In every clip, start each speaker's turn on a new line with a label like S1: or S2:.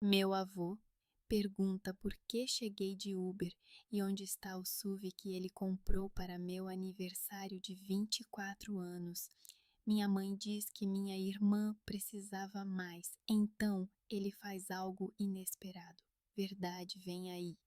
S1: Meu avô pergunta por que cheguei de Uber e onde está o SUV que ele comprou para meu aniversário de 24 anos. Minha mãe diz que minha irmã precisava mais, então ele faz algo inesperado. Verdade, vem aí.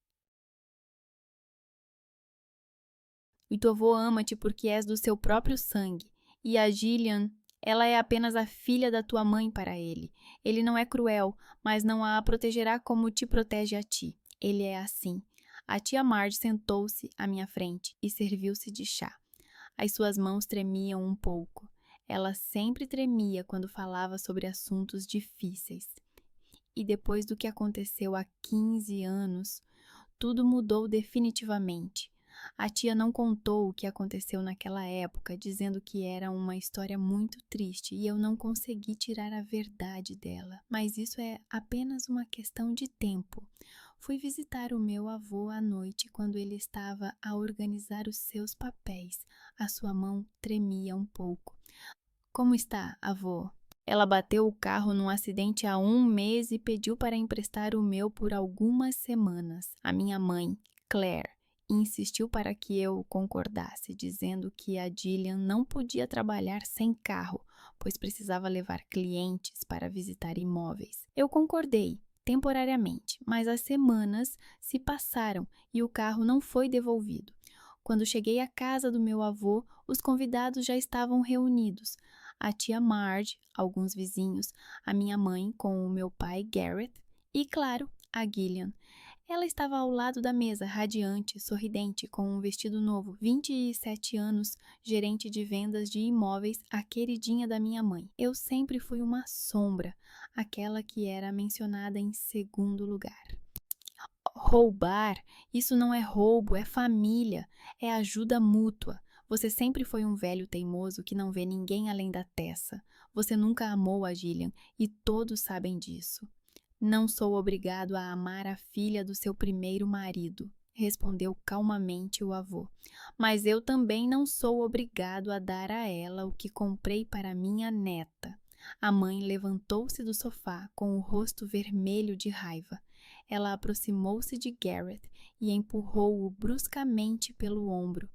S1: E teu avô ama-te porque és do seu próprio sangue. E a Gillian, ela é apenas a filha da tua mãe para ele. Ele não é cruel, mas não a protegerá como te protege a ti. Ele é assim. A tia Marge sentou-se à minha frente e serviu-se de chá. As suas mãos tremiam um pouco. Ela sempre tremia quando falava sobre assuntos difíceis. E depois do que aconteceu há 15 anos, tudo mudou definitivamente. A tia não contou o que aconteceu naquela época, dizendo que era uma história muito triste e eu não consegui tirar a verdade dela. Mas isso é apenas uma questão de tempo. Fui visitar o meu avô à noite quando ele estava a organizar os seus papéis. A sua mão tremia um pouco. Como está, avô? Ela bateu o carro num acidente há 1 mês e pediu para emprestar o meu por algumas semanas. A minha mãe, Claire, insistiu para que eu concordasse, dizendo que a Gillian não podia trabalhar sem carro, pois precisava levar clientes para visitar imóveis. Eu concordei, temporariamente, mas as semanas se passaram e o carro não foi devolvido. Quando cheguei à casa do meu avô, os convidados já estavam reunidos. A tia Marge, alguns vizinhos, a minha mãe com o meu pai Garrett e, claro, a Gillian. Ela estava ao lado da mesa, radiante, sorridente, com um vestido novo, 27 anos, gerente de vendas de imóveis, a queridinha da minha mãe. Eu sempre fui uma sombra, aquela que era mencionada em segundo lugar. Roubar, isso não é roubo, é família, é ajuda mútua. Você sempre foi um velho teimoso que não vê ninguém além da Tessa. Você nunca amou a Gillian e todos sabem disso. Não sou obrigado a amar a filha do seu primeiro marido, respondeu calmamente o avô. Mas eu também não sou obrigado a dar a ela o que comprei para minha neta. A mãe levantou-se do sofá com o rosto vermelho de raiva. Ela aproximou-se de Garrett e empurrou-o bruscamente pelo ombro.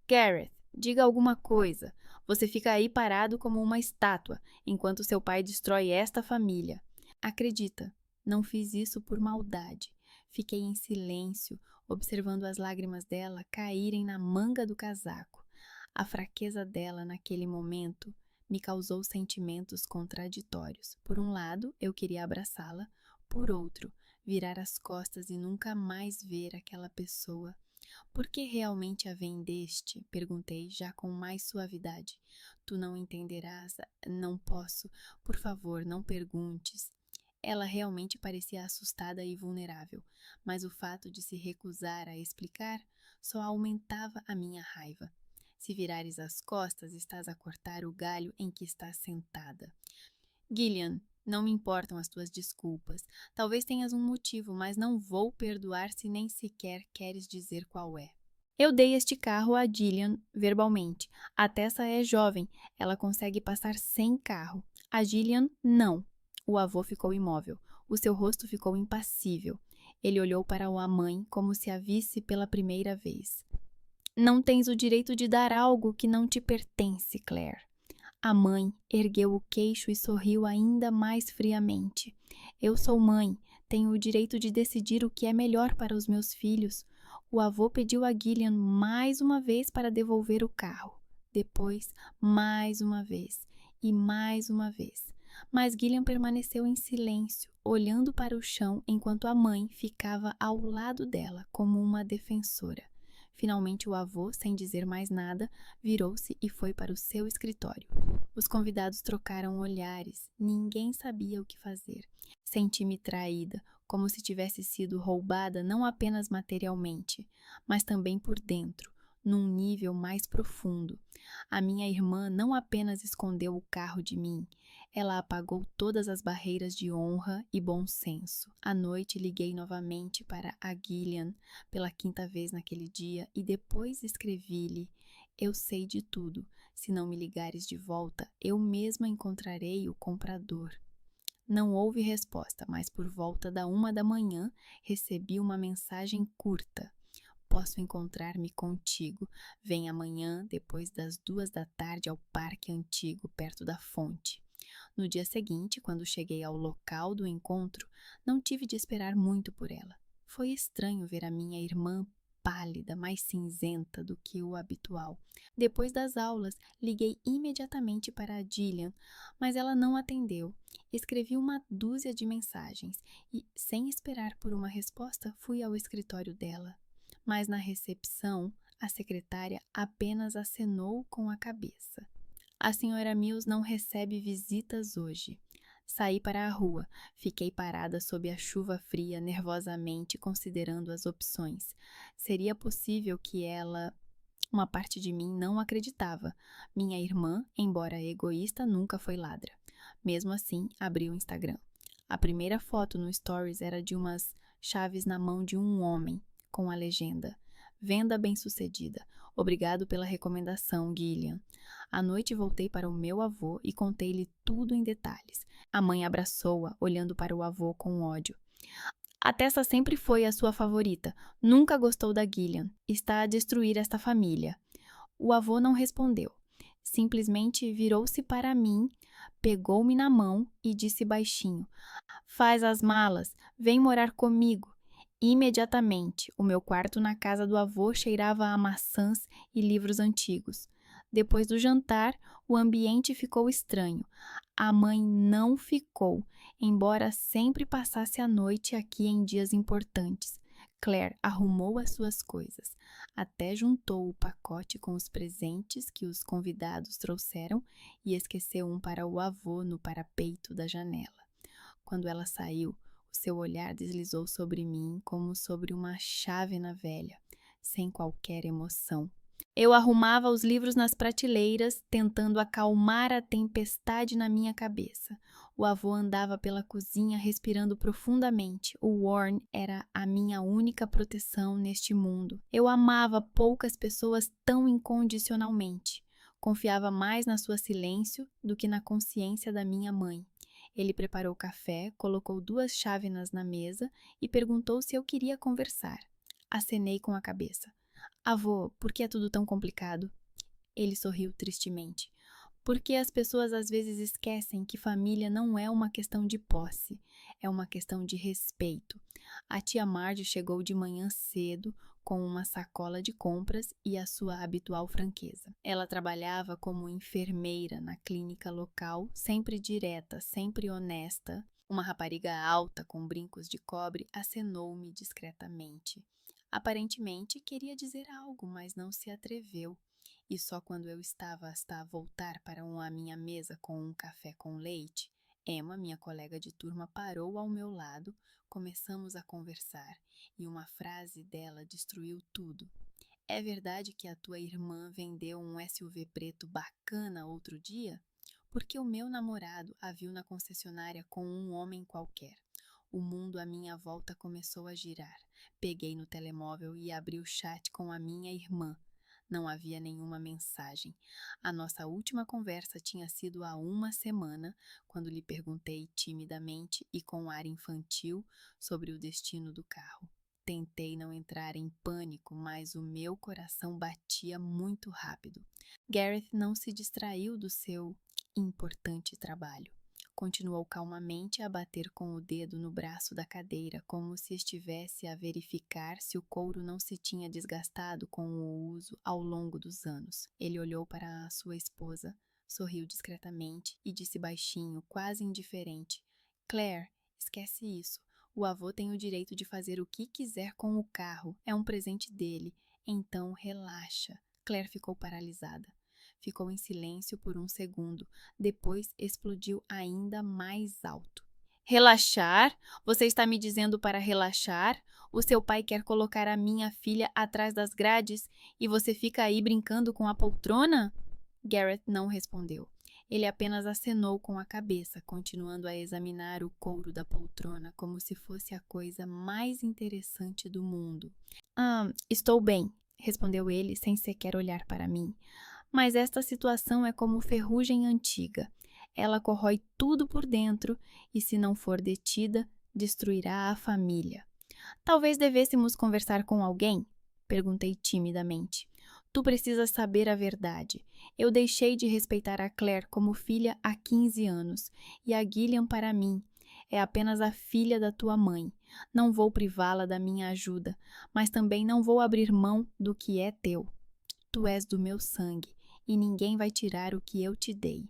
S1: Garrett, diga alguma coisa. Você fica aí parado como uma estátua, enquanto seu pai destrói esta família. Acredita, não fiz isso por maldade. Fiquei em silêncio, observando as lágrimas dela caírem na manga do casaco. A fraqueza dela naquele momento me causou sentimentos contraditórios. Por um lado, eu queria abraçá-la, por outro, virar as costas e nunca mais ver aquela pessoa. Por que realmente a vendeste? Perguntei, já com mais suavidade. Tu não entenderás, não posso. Por favor, não perguntes. Ela realmente parecia assustada e vulnerável, mas o fato de se recusar a explicar só aumentava a minha raiva. Se virares as costas, estás a cortar o galho em que estás sentada. Gillian, não me importam as tuas desculpas. Talvez tenhas um motivo, mas não vou perdoar se nem sequer queres dizer qual é. Eu dei este carro a Gillian verbalmente. A Tessa é jovem, ela consegue passar sem carro. A Gillian, não. O avô ficou imóvel. O seu rosto ficou impassível. Ele olhou para a mãe como se a visse pela primeira vez. Não tens o direito de dar algo que não te pertence, Claire. A mãe ergueu o queixo e sorriu ainda mais friamente. Eu sou mãe, tenho o direito de decidir o que é melhor para os meus filhos. O avô pediu a Gillian mais uma vez para devolver o carro. Depois, mais uma vez e mais uma vez. Mas Gillian permaneceu em silêncio, olhando para o chão enquanto a mãe ficava ao lado dela como uma defensora. Finalmente o avô, sem dizer mais nada, virou-se e foi para o seu escritório. Os convidados trocaram olhares. Ninguém sabia o que fazer. Senti-me traída, como se tivesse sido roubada não apenas materialmente, mas também por dentro, num nível mais profundo. A minha irmã não apenas escondeu o carro de mim, ela apagou todas as barreiras de honra e bom senso. À noite liguei novamente para a Gillian pela 5ª vez naquele dia e depois escrevi-lhe: eu sei de tudo. Se não me ligares de volta, eu mesma encontrarei o comprador. Não houve resposta, mas por volta da 1 da manhã recebi uma mensagem curta. Posso encontrar-me contigo. Vem amanhã, depois das 2 da tarde, ao parque antigo, perto da fonte. No dia seguinte, quando cheguei ao local do encontro, não tive de esperar muito por ela. Foi estranho ver a minha irmã pálida, mais cinzenta do que o habitual. Depois das aulas, liguei imediatamente para a Gillian, mas ela não atendeu. Escrevi uma dúzia de mensagens e, sem esperar por uma resposta, fui ao escritório dela. Mas na recepção, a secretária apenas acenou com a cabeça. A senhora Mills não recebe visitas hoje. Saí para a rua. Fiquei parada sob a chuva fria, nervosamente considerando as opções. Seria possível que ela... Uma parte de mim não acreditava. Minha irmã, embora egoísta, nunca foi ladra. Mesmo assim, abri o Instagram. A primeira foto no Stories era de umas chaves na mão de um homem, com a legenda: Venda bem-sucedida. Obrigado pela recomendação, Gillian. À noite voltei para o meu avô e contei-lhe tudo em detalhes. A mãe abraçou-a, olhando para o avô com ódio. A Tessa sempre foi a sua favorita. Nunca gostou da Gillian. Está a destruir esta família. O avô não respondeu. Simplesmente virou-se para mim, pegou-me na mão e disse baixinho: Faz as malas, vem morar comigo. Imediatamente, o meu quarto na casa do avô cheirava a maçãs e livros antigos. Depois do jantar, o ambiente ficou estranho. A mãe não ficou, embora sempre passasse a noite aqui em dias importantes. Claire arrumou as suas coisas, até juntou o pacote com os presentes que os convidados trouxeram e esqueceu um para o avô no parapeito da janela. Quando ela saiu, seu olhar deslizou sobre mim como sobre uma chávena velha, sem qualquer emoção. Eu arrumava os livros nas prateleiras, tentando acalmar a tempestade na minha cabeça. O avô andava pela cozinha respirando profundamente. O Warren era a minha única proteção neste mundo. Eu amava poucas pessoas tão incondicionalmente. Confiava mais na sua silêncio do que na consciência da minha mãe. Ele preparou café, colocou 2 chávenas na mesa e perguntou se eu queria conversar. Acenei com a cabeça. Avô, por que é tudo tão complicado? Ele sorriu tristemente. Porque as pessoas às vezes esquecem que família não é uma questão de posse, é uma questão de respeito. A tia Marge chegou de manhã cedo, com uma sacola de compras e a sua habitual franqueza. Ela trabalhava como enfermeira na clínica local, sempre direta, sempre honesta. Uma rapariga alta com brincos de cobre acenou-me discretamente. Aparentemente queria dizer algo, mas não se atreveu. E só quando eu estava a voltar para a minha mesa com um café com leite, Emma, minha colega de turma, parou ao meu lado, começamos a conversar, e uma frase dela destruiu tudo. É verdade que a tua irmã vendeu um SUV preto bacana outro dia? Porque o meu namorado a viu na concessionária com um homem qualquer. O mundo à minha volta começou a girar. Peguei no telemóvel e abri o chat com a minha irmã. Não havia nenhuma mensagem. A nossa última conversa tinha sido há 1 semana, quando lhe perguntei timidamente e com ar infantil sobre o destino do carro. Tentei não entrar em pânico, mas o meu coração batia muito rápido. Gareth não se distraiu do seu importante trabalho. Continuou calmamente a bater com o dedo no braço da cadeira, como se estivesse a verificar se o couro não se tinha desgastado com o uso ao longo dos anos. Ele olhou para a sua esposa, sorriu discretamente e disse baixinho, quase indiferente: Claire, esquece isso. O avô tem o direito de fazer o que quiser com o carro. É um presente dele. Então relaxa. Claire ficou paralisada. Ficou em silêncio por um segundo. Depois explodiu ainda mais alto. Relaxar? Você está me dizendo para relaxar? O seu pai quer colocar a minha filha atrás das grades e você fica aí brincando com a poltrona? Gareth não respondeu. Ele apenas acenou com a cabeça, continuando a examinar o couro da poltrona como se fosse a coisa mais interessante do mundo. Estou bem, respondeu ele sem sequer olhar para mim. Mas esta situação é como ferrugem antiga. Ela corrói tudo por dentro e, se não for detida, destruirá a família. Talvez devêssemos conversar com alguém? Perguntei timidamente. Tu precisas saber a verdade. Eu deixei de respeitar a Claire como filha há 15 anos, e a Gillian, para mim, é apenas a filha da tua mãe. Não vou privá-la da minha ajuda, mas também não vou abrir mão do que é teu. Tu és do meu sangue, e ninguém vai tirar o que eu te dei.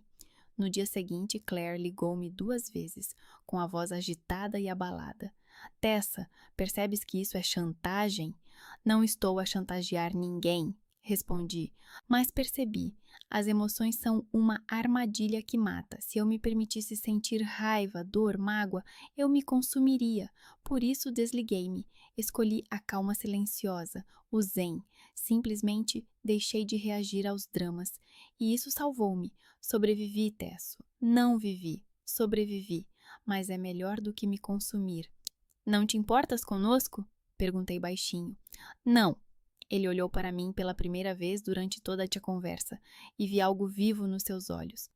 S1: No dia seguinte, Claire ligou-me 2 vezes, com a voz agitada e abalada. Tessa, percebes que isso é chantagem? Não estou a chantagear ninguém, respondi, mas percebi. As emoções são uma armadilha que mata. Se eu me permitisse sentir raiva, dor, mágoa, eu me consumiria. Por isso desliguei-me. Escolhi a calma silenciosa, o zen. Simplesmente deixei de reagir aos dramas. E isso salvou-me. Sobrevivi, Tesso. Não vivi. Sobrevivi. Mas é melhor do que me consumir. Não te importas conosco? Perguntei baixinho. Não. Ele olhou para mim pela primeira vez durante toda a conversa e vi algo vivo nos seus olhos.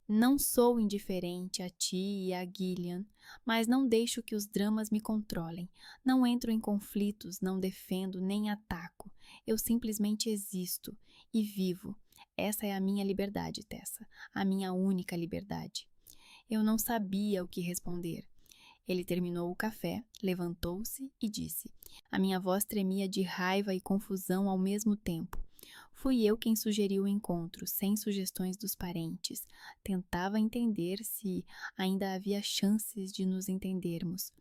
S1: Não sou indiferente a ti e a Gillian, mas não deixo que os dramas me controlem. Não entro em conflitos, não defendo nem ataco. Eu simplesmente existo e vivo. Essa é a minha liberdade, Tessa, a minha única liberdade. Eu não sabia o que responder. Ele terminou o café, levantou-se e disse. A minha voz tremia de raiva e confusão ao mesmo tempo. Fui eu quem sugeriu o encontro, sem sugestões dos parentes. Tentava entender se ainda havia chances de nos entendermos.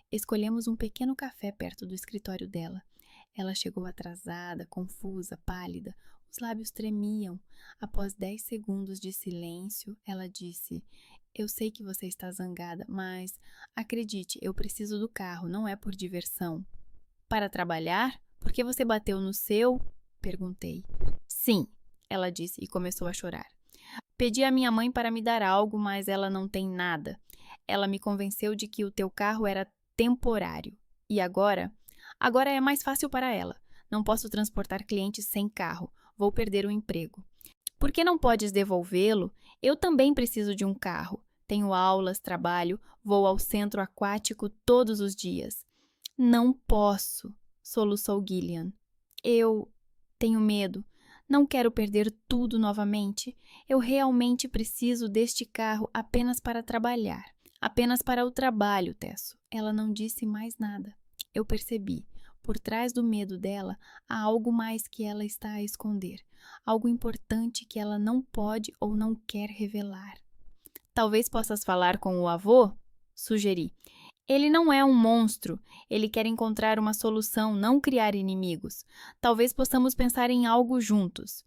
S1: Escolhemos um pequeno café perto do escritório dela. Ela chegou atrasada, confusa, pálida. Os lábios tremiam. Após 10 segundos de silêncio, ela disse: Eu sei que você está zangada, mas acredite, eu preciso do carro, não é por diversão. Para trabalhar? Por que você bateu no seu? Perguntei. Sim, ela disse e começou a chorar. Pedi à minha mãe para me dar algo, mas ela não tem nada. Ela me convenceu de que o teu carro era temporário. E agora? Agora é mais fácil para ela. Não posso transportar clientes sem carro. Vou perder o emprego. Por que não podes devolvê-lo? Eu também preciso de um carro. Tenho aulas, trabalho, vou ao centro aquático todos os dias. Não posso, soluçou Gillian. Eu tenho medo. Não quero perder tudo novamente. Eu realmente preciso deste carro apenas para trabalhar. Apenas para o trabalho, Tesso. Ela não disse mais nada. Eu percebi. Por trás do medo dela, há algo mais que ela está a esconder. Algo importante que ela não pode ou não quer revelar. Talvez possas falar com o avô? Sugeri. Ele não é um monstro. Ele quer encontrar uma solução, não criar inimigos. Talvez possamos pensar em algo juntos.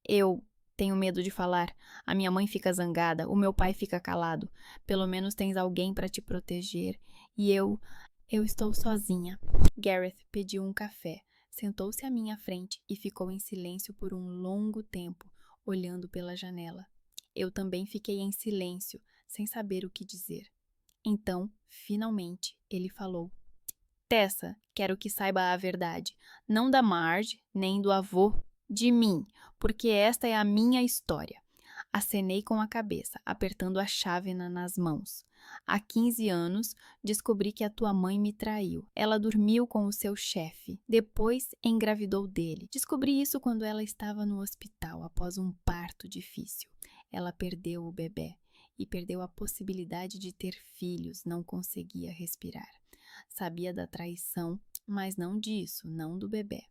S1: Eu tenho medo de falar. A minha mãe fica zangada, o meu pai fica calado. Pelo menos tens alguém para te proteger. E eu estou sozinha. Gareth pediu um café, sentou-se à minha frente e ficou em silêncio por um longo tempo, olhando pela janela. Eu também fiquei em silêncio, sem saber o que dizer. Então, finalmente, ele falou. Tessa, quero que saiba a verdade. Não da Marge, nem do avô, de mim, porque esta é a minha história. Acenei com a cabeça, apertando a chávena nas mãos. Há 15 anos, descobri que a tua mãe me traiu. Ela dormiu com o seu chefe. Depois, engravidou dele. Descobri isso quando ela estava no hospital, após um parto difícil. Ela perdeu o bebê e perdeu a possibilidade de ter filhos, não conseguia respirar. Sabia da traição, mas não disso, não do bebê.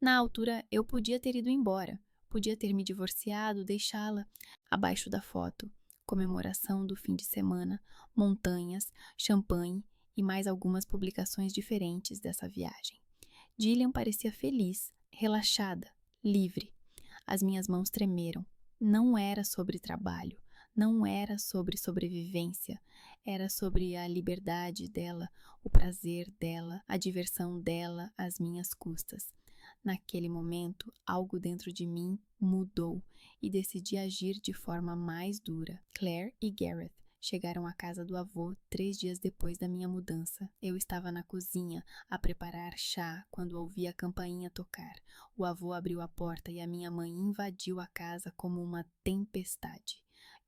S1: Na altura, eu podia ter ido embora. Podia ter me divorciado, deixá-la. Abaixo da foto, comemoração do fim de semana, montanhas, champanhe e mais algumas publicações diferentes dessa viagem. Gillian parecia feliz, relaxada, livre. As minhas mãos tremeram. Não era sobre trabalho, não era sobre sobrevivência, era sobre a liberdade dela, o prazer dela, a diversão dela às minhas custas. Naquele momento, algo dentro de mim mudou e decidi agir de forma mais dura. Claire e Gareth chegaram à casa do avô 3 dias depois da minha mudança. Eu estava na cozinha a preparar chá quando ouvi a campainha tocar. O avô abriu a porta e a minha mãe invadiu a casa como uma tempestade.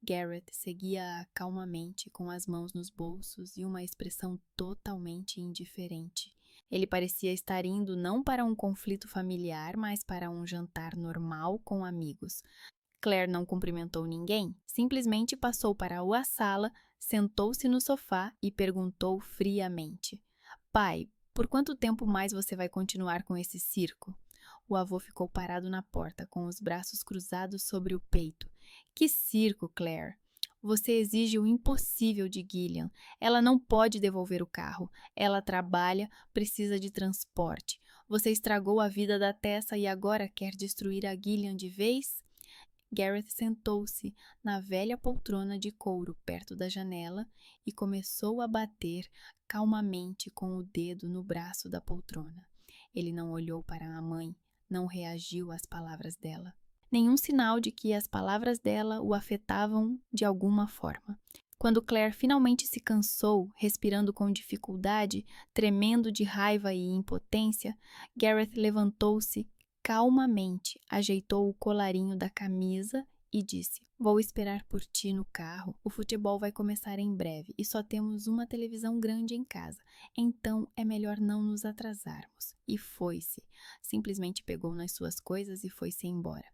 S1: Gareth seguia-a calmamente, com as mãos nos bolsos e uma expressão totalmente indiferente. Ele parecia estar indo não para um conflito familiar, mas para um jantar normal com amigos. Claire não cumprimentou ninguém, simplesmente passou para a sala, sentou-se no sofá e perguntou friamente: Pai, por quanto tempo mais você vai continuar com esse circo? O avô ficou parado na porta, com os braços cruzados sobre o peito. Que circo, Claire? Você exige o impossível de Gillian. Ela não pode devolver o carro. Ela trabalha, precisa de transporte. Você estragou a vida da Tessa e agora quer destruir a Gillian de vez? Gareth sentou-se na velha poltrona de couro perto da janela e começou a bater calmamente com o dedo no braço da poltrona. Ele não olhou para a mãe, não reagiu às palavras dela. Nenhum sinal de que as palavras dela o afetavam de alguma forma. Quando Claire finalmente se cansou, respirando com dificuldade, tremendo de raiva e impotência, Gareth levantou-se calmamente, ajeitou o colarinho da camisa e disse: Vou esperar por ti no carro. O futebol vai começar em breve e só temos uma televisão grande em casa. Então é melhor não nos atrasarmos. E foi-se. Simplesmente pegou nas suas coisas e foi-se embora.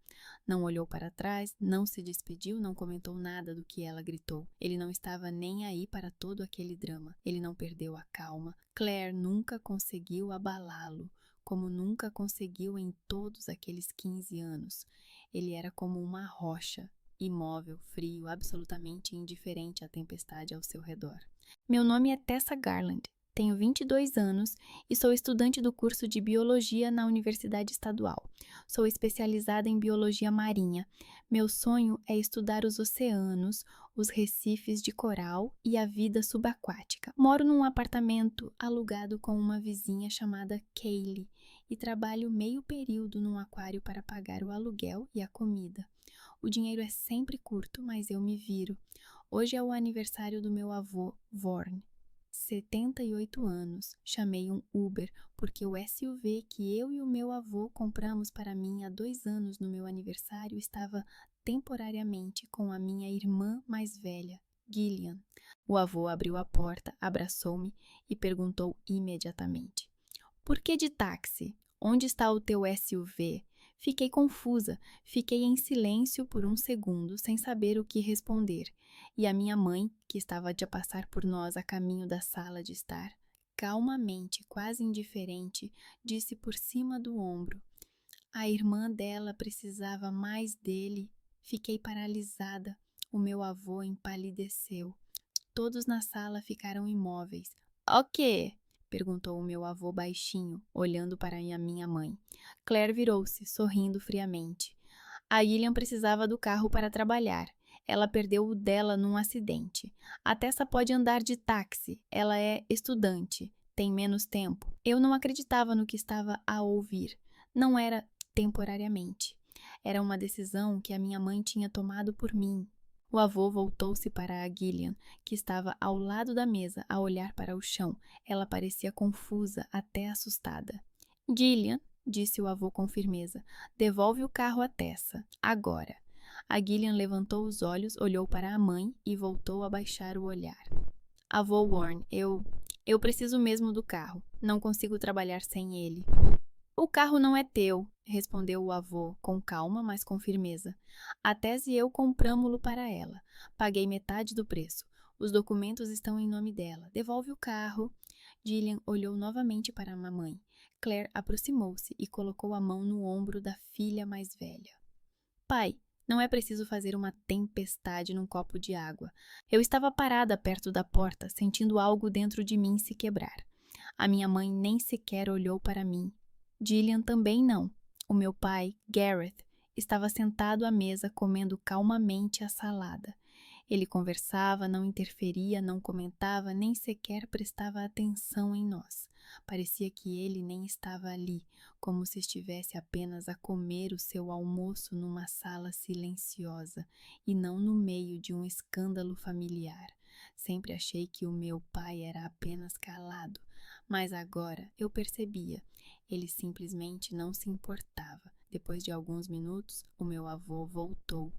S1: Não olhou para trás, não se despediu, não comentou nada do que ela gritou. Ele não estava nem aí para todo aquele drama. Ele não perdeu a calma. Claire nunca conseguiu abalá-lo, como nunca conseguiu em todos aqueles 15 anos. Ele era como uma rocha, imóvel, frio, absolutamente indiferente à tempestade ao seu redor. Meu nome é Tessa Garland. Tenho 22 anos e sou estudante do curso de Biologia na Universidade Estadual. Sou especializada em Biologia Marinha. Meu sonho é estudar os oceanos, os recifes de coral e a vida subaquática. Moro num apartamento alugado com uma vizinha chamada Kaylee e trabalho meio período num aquário para pagar o aluguel e a comida. O dinheiro é sempre curto, mas eu me viro. Hoje é o aniversário do meu avô, Vaughn. 78 anos. Chamei um Uber porque o SUV que eu e o meu avô compramos para mim há 2 anos no meu aniversário estava temporariamente com a minha irmã mais velha, Gillian. O avô abriu a porta, abraçou-me e perguntou imediatamente: Por que de táxi? Onde está o teu SUV? Fiquei confusa, fiquei em silêncio por um segundo, sem saber o que responder. E a minha mãe, que estava de passar por nós a caminho da sala de estar, calmamente, quase indiferente, disse por cima do ombro: A irmã dela precisava mais dele. Fiquei paralisada. O meu avô empalideceu. Todos na sala ficaram imóveis. O quê? Perguntou o meu avô baixinho, olhando para a minha mãe. Claire virou-se, sorrindo friamente. A Gillian precisava do carro para trabalhar. Ela perdeu o dela num acidente. A Tessa pode andar de táxi. Ela é estudante. Tem menos tempo. Eu não acreditava no que estava a ouvir. Não era temporariamente. Era uma decisão que a minha mãe tinha tomado por mim. O avô voltou-se para a Gillian, que estava ao lado da mesa, a olhar para o chão. Ela parecia confusa, até assustada. Gillian, disse o avô com firmeza, devolve o carro à Tessa, agora. A Gillian levantou os olhos, olhou para a mãe e voltou a baixar o olhar. Avô Warren, eu preciso mesmo do carro. Não consigo trabalhar sem ele. O carro não é teu, respondeu o avô, com calma, mas com firmeza. A Tess e eu compramo-lo para ela. Paguei metade do preço. Os documentos estão em nome dela. Devolve o carro. Gillian olhou novamente para a mamãe. Claire aproximou-se e colocou a mão no ombro da filha mais velha. Pai, não é preciso fazer uma tempestade num copo de água. Eu estava parada perto da porta, sentindo algo dentro de mim se quebrar. A minha mãe nem sequer olhou para mim. Gillian também não. O meu pai, Gareth, estava sentado à mesa comendo calmamente a salada. Ele conversava, não interferia, não comentava, nem sequer prestava atenção em nós. Parecia que ele nem estava ali, como se estivesse apenas a comer o seu almoço numa sala silenciosa e não no meio de um escândalo familiar. Sempre achei que o meu pai era apenas calado, mas agora eu percebia. Ele simplesmente não se importava. Depois de alguns minutos, o meu avô voltou.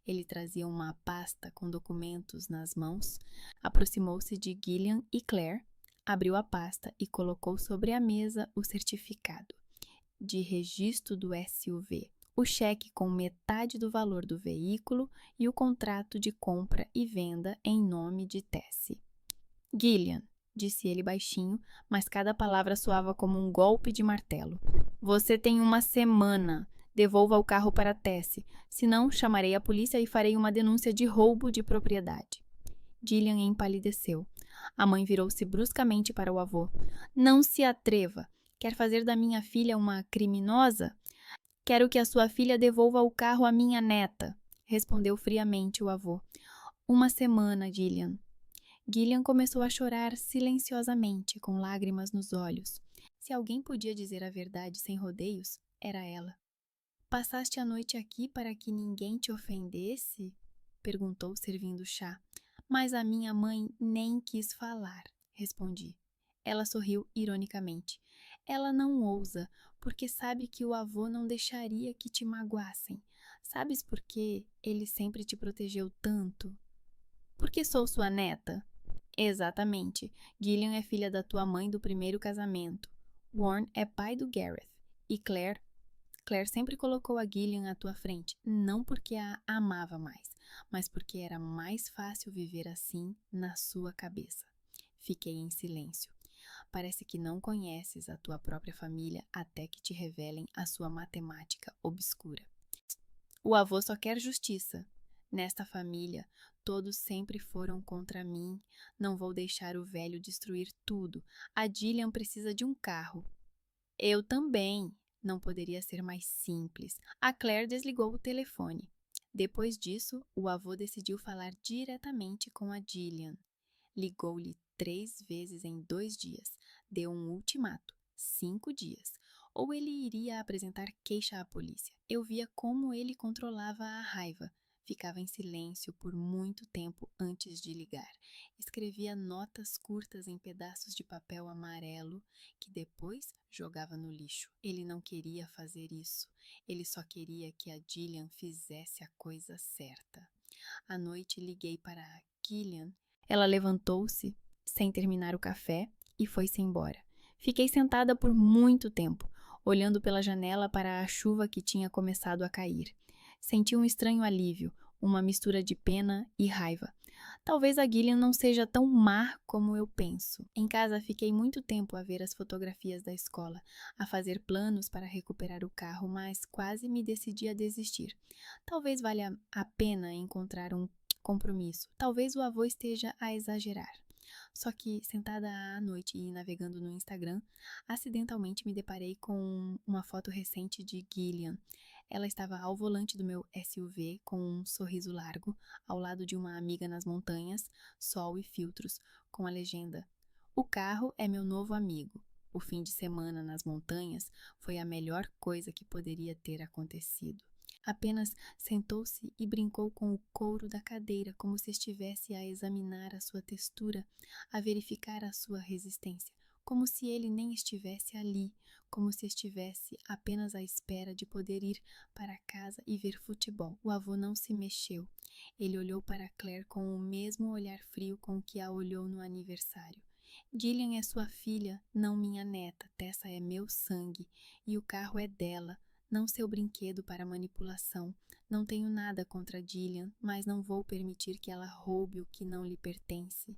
S1: Ele trazia uma pasta com documentos nas mãos, aproximou-se de Gillian e Claire, abriu a pasta e colocou sobre a mesa o certificado de registro do SUV, o cheque com metade do valor do veículo e o contrato de compra e venda em nome de Tessie. Gillian, disse ele baixinho, mas cada palavra soava como um golpe de martelo. Você tem uma semana. Devolva o carro para Tessie, senão chamarei a polícia e farei uma denúncia de roubo de propriedade. Gillian empalideceu. A mãe virou-se bruscamente para o avô. Não se atreva. Quer fazer da minha filha uma criminosa? Quero que a sua filha devolva o carro à minha neta, respondeu friamente o avô. Uma semana, Gillian. Gillian começou a chorar silenciosamente, com lágrimas nos olhos. Se alguém podia dizer a verdade sem rodeios, era ela. Passaste a noite aqui para que ninguém te ofendesse? Perguntou, servindo chá. Mas a minha mãe nem quis falar, respondi. Ela sorriu ironicamente. Ela não ousa, porque sabe que o avô não deixaria que te magoassem. Sabes por que ele sempre te protegeu tanto? Porque sou sua neta? Exatamente. Gillian é filha da tua mãe do primeiro casamento. Warren é pai do Gareth. E Claire sempre colocou a Gillian à tua frente, não porque a amava mais, mas porque era mais fácil viver assim na sua cabeça. Fiquei em silêncio. Parece que não conheces a tua própria família até que te revelem a sua matemática obscura. O avô só quer justiça. Nesta família, todos sempre foram contra mim. Não vou deixar o velho destruir tudo. A Gillian precisa de um carro. Eu também. Não poderia ser mais simples. A Claire desligou o telefone. Depois disso, o avô decidiu falar diretamente com a Gillian. Ligou-lhe 3 vezes em 2 dias. Deu um ultimato. 5 dias. Ou ele iria apresentar queixa à polícia. Eu via como ele controlava a raiva. Ficava em silêncio por muito tempo antes de ligar. Escrevia notas curtas em pedaços de papel amarelo que depois jogava no lixo. Ele não queria fazer isso. Ele só queria que a Gillian fizesse a coisa certa. À noite liguei para a Gillian. Ela levantou-se sem terminar o café e foi-se embora. Fiquei sentada por muito tempo, olhando pela janela para a chuva que tinha começado a cair. Senti um estranho alívio, uma mistura de pena e raiva. Talvez a Gillian não seja tão má como eu penso. Em casa fiquei muito tempo a ver as fotografias da escola, a fazer planos para recuperar o carro, mas quase me decidi a desistir. Talvez valha a pena encontrar um compromisso. Talvez o avô esteja a exagerar. Só que, sentada à noite e navegando no Instagram, acidentalmente me deparei com uma foto recente de Gillian. Ela estava ao volante do meu SUV com um sorriso largo, ao lado de uma amiga nas montanhas, sol e filtros, com a legenda: "O carro é meu novo amigo. O fim de semana nas montanhas foi a melhor coisa que poderia ter acontecido." Apenas sentou-se e brincou com o couro da cadeira, como se estivesse a examinar a sua textura, a verificar a sua resistência, como se ele nem estivesse ali, como se estivesse apenas à espera de poder ir para casa e ver futebol. O avô não se mexeu. Ele olhou para Claire com o mesmo olhar frio com que a olhou no aniversário. Gillian é sua filha, não minha neta. Tessa é meu sangue e o carro é dela. Não seu brinquedo para manipulação. Não tenho nada contra Gillian, mas não vou permitir que ela roube o que não lhe pertence.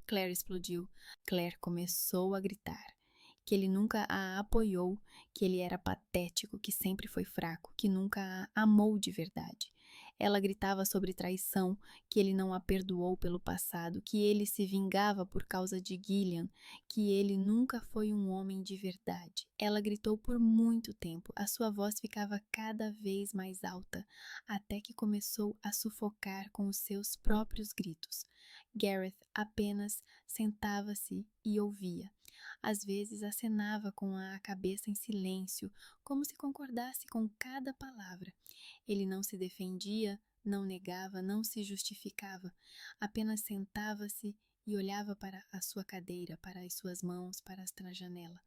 S1: Claire explodiu. Claire começou a gritar. Que ele nunca a apoiou, que ele era patético, que sempre foi fraco, que nunca a amou de verdade. Ela gritava sobre traição, que ele não a perdoou pelo passado, que ele se vingava por causa de Gillian, que ele nunca foi um homem de verdade. Ela gritou por muito tempo, a sua voz ficava cada vez mais alta, até que começou a sufocar com os seus próprios gritos. Gareth apenas sentava-se e ouvia. Às vezes acenava com a cabeça em silêncio, como se concordasse com cada palavra. Ele não se defendia, não negava, não se justificava. Apenas sentava-se e olhava para a sua cadeira, para as suas mãos, para a janela.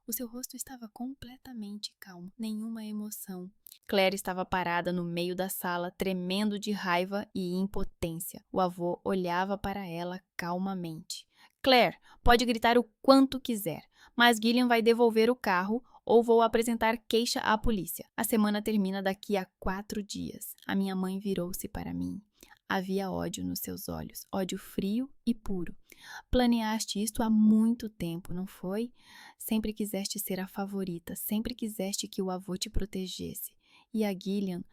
S1: O seu rosto estava completamente calmo, nenhuma emoção. Claire estava parada no meio da sala, tremendo de raiva e impotência. O avô olhava para ela calmamente. Claire, pode gritar o quanto quiser, mas Gillian vai devolver o carro ou vou apresentar queixa à polícia. A semana termina daqui a 4 dias. A minha mãe virou-se para mim. Havia ódio nos seus olhos, ódio frio e puro. Planeaste isto há muito tempo, não foi? Sempre quiseste ser a favorita, sempre quiseste que o avô te protegesse. E a Gillian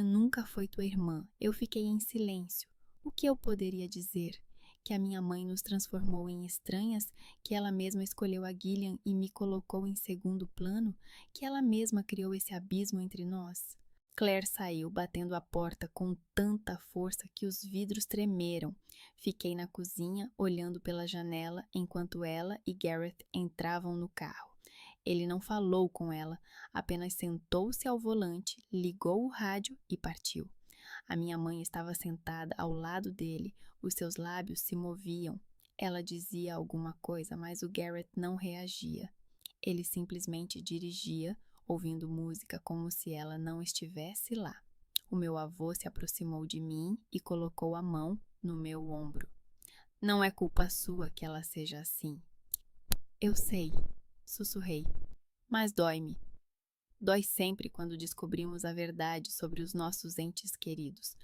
S1: nunca foi tua irmã. Eu fiquei em silêncio. O que eu poderia dizer? Que a minha mãe nos transformou em estranhas? Que ela mesma escolheu a Gillian e me colocou em segundo plano? Que ela mesma criou esse abismo entre nós? Claire saiu, batendo a porta com tanta força que os vidros tremeram. Fiquei na cozinha, olhando pela janela, enquanto ela e Gareth entravam no carro. Ele não falou com ela, apenas sentou-se ao volante, ligou o rádio e partiu. A minha mãe estava sentada ao lado dele, os seus lábios se moviam. Ela dizia alguma coisa, mas o Gareth não reagia. Ele simplesmente dirigia, ouvindo música como se ela não estivesse lá. O meu avô se aproximou de mim e colocou a mão no meu ombro. Não é culpa sua que ela seja assim. Eu sei, sussurrei, mas dói-me. Dói sempre quando descobrimos a verdade sobre os nossos entes queridos.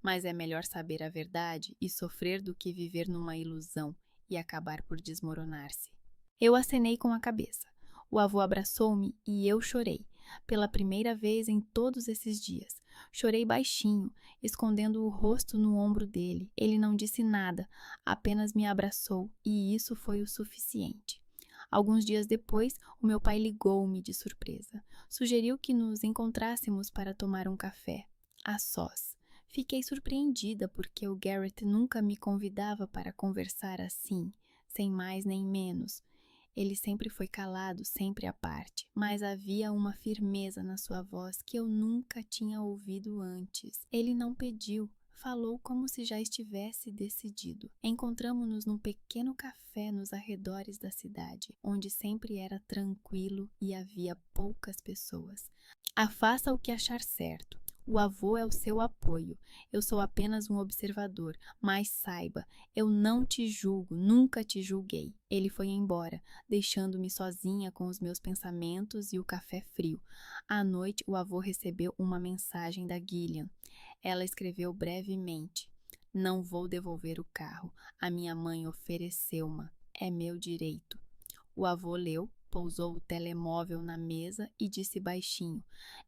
S1: Mas é melhor saber a verdade e sofrer do que viver numa ilusão e acabar por desmoronar-se. Eu acenei com a cabeça. O avô abraçou-me e eu chorei, pela primeira vez em todos esses dias. Chorei baixinho, escondendo o rosto no ombro dele. Ele não disse nada, apenas me abraçou e isso foi o suficiente. Alguns dias depois, o meu pai ligou-me de surpresa. Sugeriu que nos encontrássemos para tomar um café, a sós. Fiquei surpreendida porque o Gareth nunca me convidava para conversar assim, sem mais nem menos. Ele sempre foi calado, sempre à parte, mas havia uma firmeza na sua voz que eu nunca tinha ouvido antes. Ele não pediu, falou como se já estivesse decidido. Encontramo-nos num pequeno café nos arredores da cidade, onde sempre era tranquilo e havia poucas pessoas. Faça o que achar certo. O avô é o seu apoio. Eu sou apenas um observador, mas saiba, eu não te julgo, nunca te julguei. Ele foi embora, deixando-me sozinha com os meus pensamentos e o café frio. À noite, o avô recebeu uma mensagem da Gillian. Ela escreveu brevemente: Não vou devolver o carro. A minha mãe ofereceu-ma. É meu direito. O avô leu, pousou o telemóvel na mesa e disse baixinho: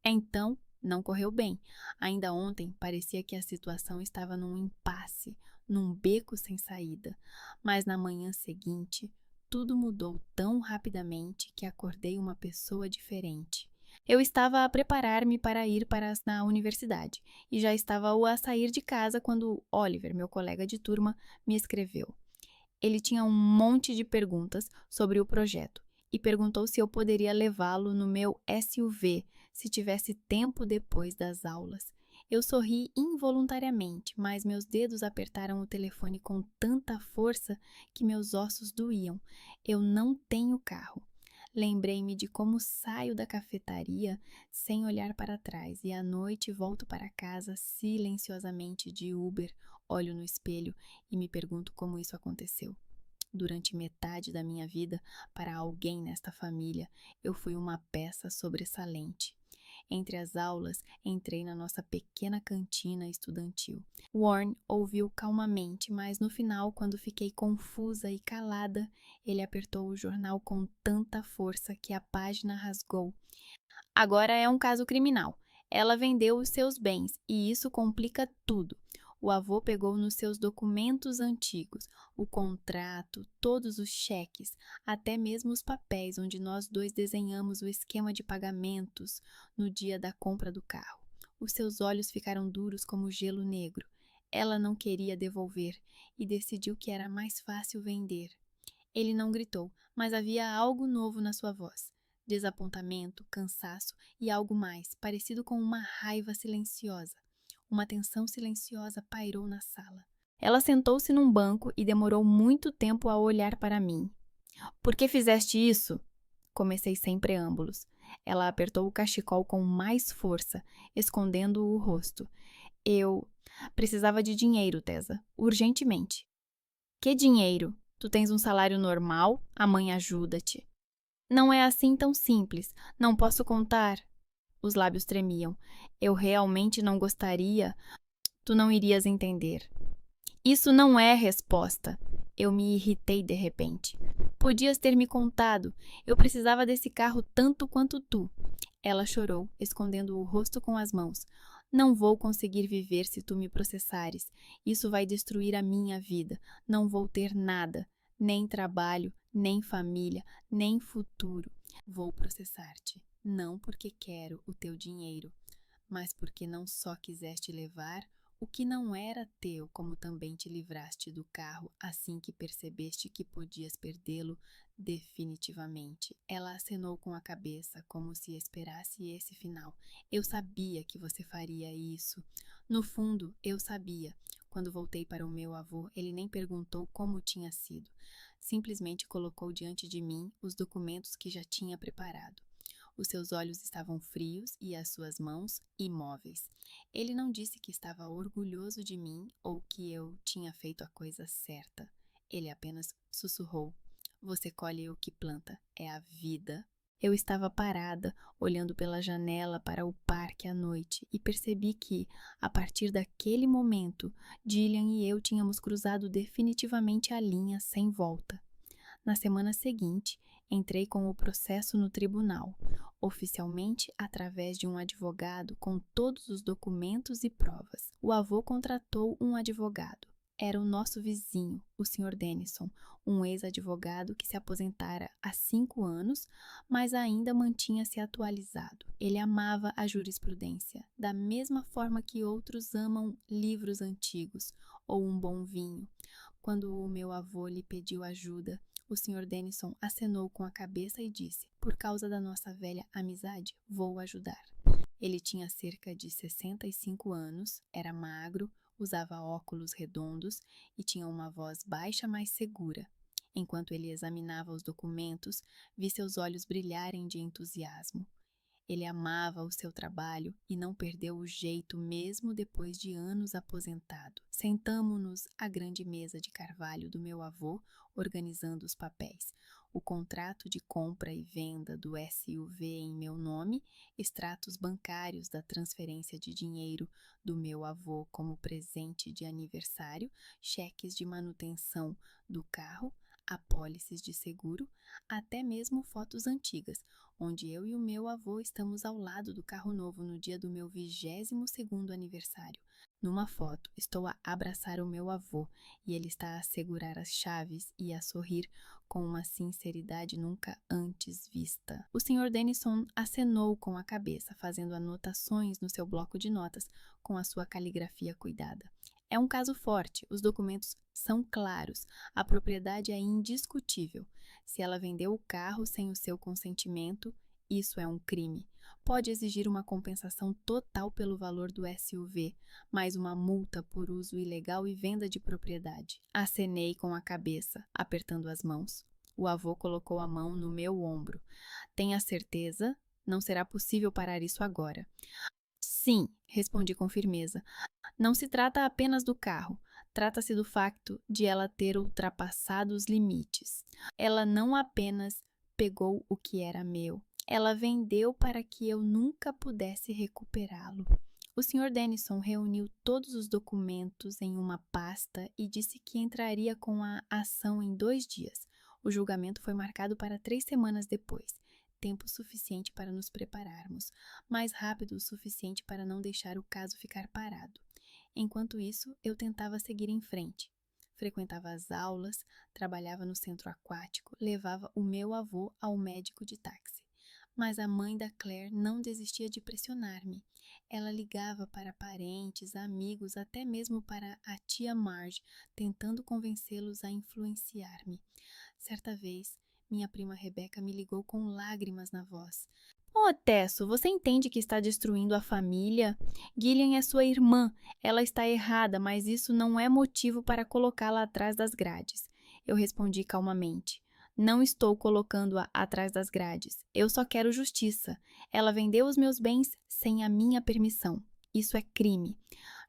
S1: Então, não correu bem. Ainda ontem parecia que a situação estava num impasse, num beco sem saída. Mas na manhã seguinte, tudo mudou tão rapidamente que acordei uma pessoa diferente. Eu estava a preparar-me para ir para a universidade e já estava a sair de casa quando Oliver, meu colega de turma, me escreveu. Ele tinha um monte de perguntas sobre o projeto e perguntou se eu poderia levá-lo no meu SUV se tivesse tempo depois das aulas. Eu sorri involuntariamente, mas meus dedos apertaram o telefone com tanta força que meus ossos doíam. Eu não tenho carro. Lembrei-me de como saio da cafetaria sem olhar para trás e à noite volto para casa silenciosamente de Uber, olho no espelho e me pergunto como isso aconteceu. Durante metade da minha vida, para alguém nesta família, eu fui uma peça sobressalente. Entre as aulas, entrei na nossa pequena cantina estudantil. Warren ouviu calmamente, mas no final, quando fiquei confusa e calada, ele apertou o jornal com tanta força que a página rasgou. Agora é um caso criminal. Ela vendeu os seus bens e isso complica tudo. O avô pegou nos seus documentos antigos, o contrato, todos os cheques, até mesmo os papéis onde nós dois desenhamos o esquema de pagamentos no dia da compra do carro. Os seus olhos ficaram duros como gelo negro. Ela não queria devolver e decidiu que era mais fácil vender. Ele não gritou, mas havia algo novo na sua voz. Desapontamento, cansaço e algo mais, parecido com uma raiva silenciosa. Uma tensão silenciosa pairou na sala. Ela sentou-se num banco e demorou muito tempo a olhar para mim. Por que fizeste isso? Comecei sem preâmbulos. Ela apertou o cachecol com mais força, escondendo o rosto. Eu precisava de dinheiro, Tessa, urgentemente. Que dinheiro? Tu tens um salário normal, a mãe ajuda-te. Não é assim tão simples, não posso contar. Os lábios tremiam. Eu realmente não gostaria. Tu não irias entender. Isso não é resposta. Eu me irritei de repente. Podias ter me contado. Eu precisava desse carro tanto quanto tu. Ela chorou, escondendo o rosto com as mãos. Não vou conseguir viver se tu me processares. Isso vai destruir a minha vida. Não vou ter nada. Nem trabalho, nem família, nem futuro. Vou processar-te. Não porque quero o teu dinheiro, mas porque não só quiseste levar o que não era teu, como também te livraste do carro assim que percebeste que podias perdê-lo definitivamente. Ela acenou com a cabeça, como se esperasse esse final. Eu sabia que você faria isso. No fundo, eu sabia. Quando voltei para o meu avô, ele nem perguntou como tinha sido. Simplesmente colocou diante de mim os documentos que já tinha preparado. Os seus olhos estavam frios e as suas mãos imóveis. Ele não disse que estava orgulhoso de mim ou que eu tinha feito a coisa certa. Ele apenas sussurrou: Você colhe o que planta, é a vida. Eu estava parada, olhando pela janela para o parque à noite e percebi que, a partir daquele momento, Gillian e eu tínhamos cruzado definitivamente a linha sem volta. Na semana seguinte, entrei com o processo no tribunal, oficialmente através de um advogado com todos os documentos e provas. O avô contratou um advogado. Era o nosso vizinho, o Sr. Denison, um ex-advogado que se aposentara há 5 anos, mas ainda mantinha-se atualizado. Ele amava a jurisprudência, da mesma forma que outros amam livros antigos ou um bom vinho. Quando o meu avô lhe pediu ajuda, o Sr. Denison acenou com a cabeça e disse: Por causa da nossa velha amizade, vou ajudar. Ele tinha cerca de 65 anos, era magro, usava óculos redondos e tinha uma voz baixa, mas segura. Enquanto ele examinava os documentos, vi seus olhos brilharem de entusiasmo. Ele amava o seu trabalho e não perdeu o jeito mesmo depois de anos aposentado. Sentamo-nos à grande mesa de carvalho do meu avô, organizando os papéis. O contrato de compra e venda do SUV em meu nome, extratos bancários da transferência de dinheiro do meu avô como presente de aniversário, cheques de manutenção do carro, apólices de seguro, até mesmo fotos antigas, onde eu e o meu avô estamos ao lado do carro novo no dia do meu 22º aniversário. Numa foto, estou a abraçar o meu avô e ele está a segurar as chaves e a sorrir com uma sinceridade nunca antes vista. O Sr. Denison acenou com a cabeça, fazendo anotações no seu bloco de notas com a sua caligrafia cuidada. É um caso forte, os documentos são claros, a propriedade é indiscutível. Se ela vendeu o carro sem o seu consentimento, isso é um crime. Pode exigir uma compensação total pelo valor do SUV, mais uma multa por uso ilegal e venda de propriedade. Acenei com a cabeça, apertando as mãos. O avô colocou a mão no meu ombro. Tenha certeza? Não será possível parar isso agora. Sim, respondi com firmeza. Não se trata apenas do carro. Trata-se do facto de ela ter ultrapassado os limites. Ela não apenas pegou o que era meu, ela vendeu para que eu nunca pudesse recuperá-lo. O Sr. Denison reuniu todos os documentos em uma pasta e disse que entraria com a ação em 2 dias. O julgamento foi marcado para 3 semanas depois. Tempo suficiente para nos prepararmos, mais rápido o suficiente para não deixar o caso ficar parado. Enquanto isso, eu tentava seguir em frente. Frequentava as aulas, trabalhava no centro aquático, levava o meu avô ao médico de táxi. Mas a mãe da Claire não desistia de pressionar-me. Ela ligava para parentes, amigos, até mesmo para a tia Marge, tentando convencê-los a influenciar-me. Certa vez, minha prima Rebecca me ligou com lágrimas na voz. "Ô, Tesso, você entende que está destruindo a família? Gillian é sua irmã. Ela está errada, mas isso não é motivo para colocá-la atrás das grades." Eu respondi calmamente. Não estou colocando-a atrás das grades. Eu só quero justiça. Ela vendeu os meus bens sem a minha permissão. Isso é crime.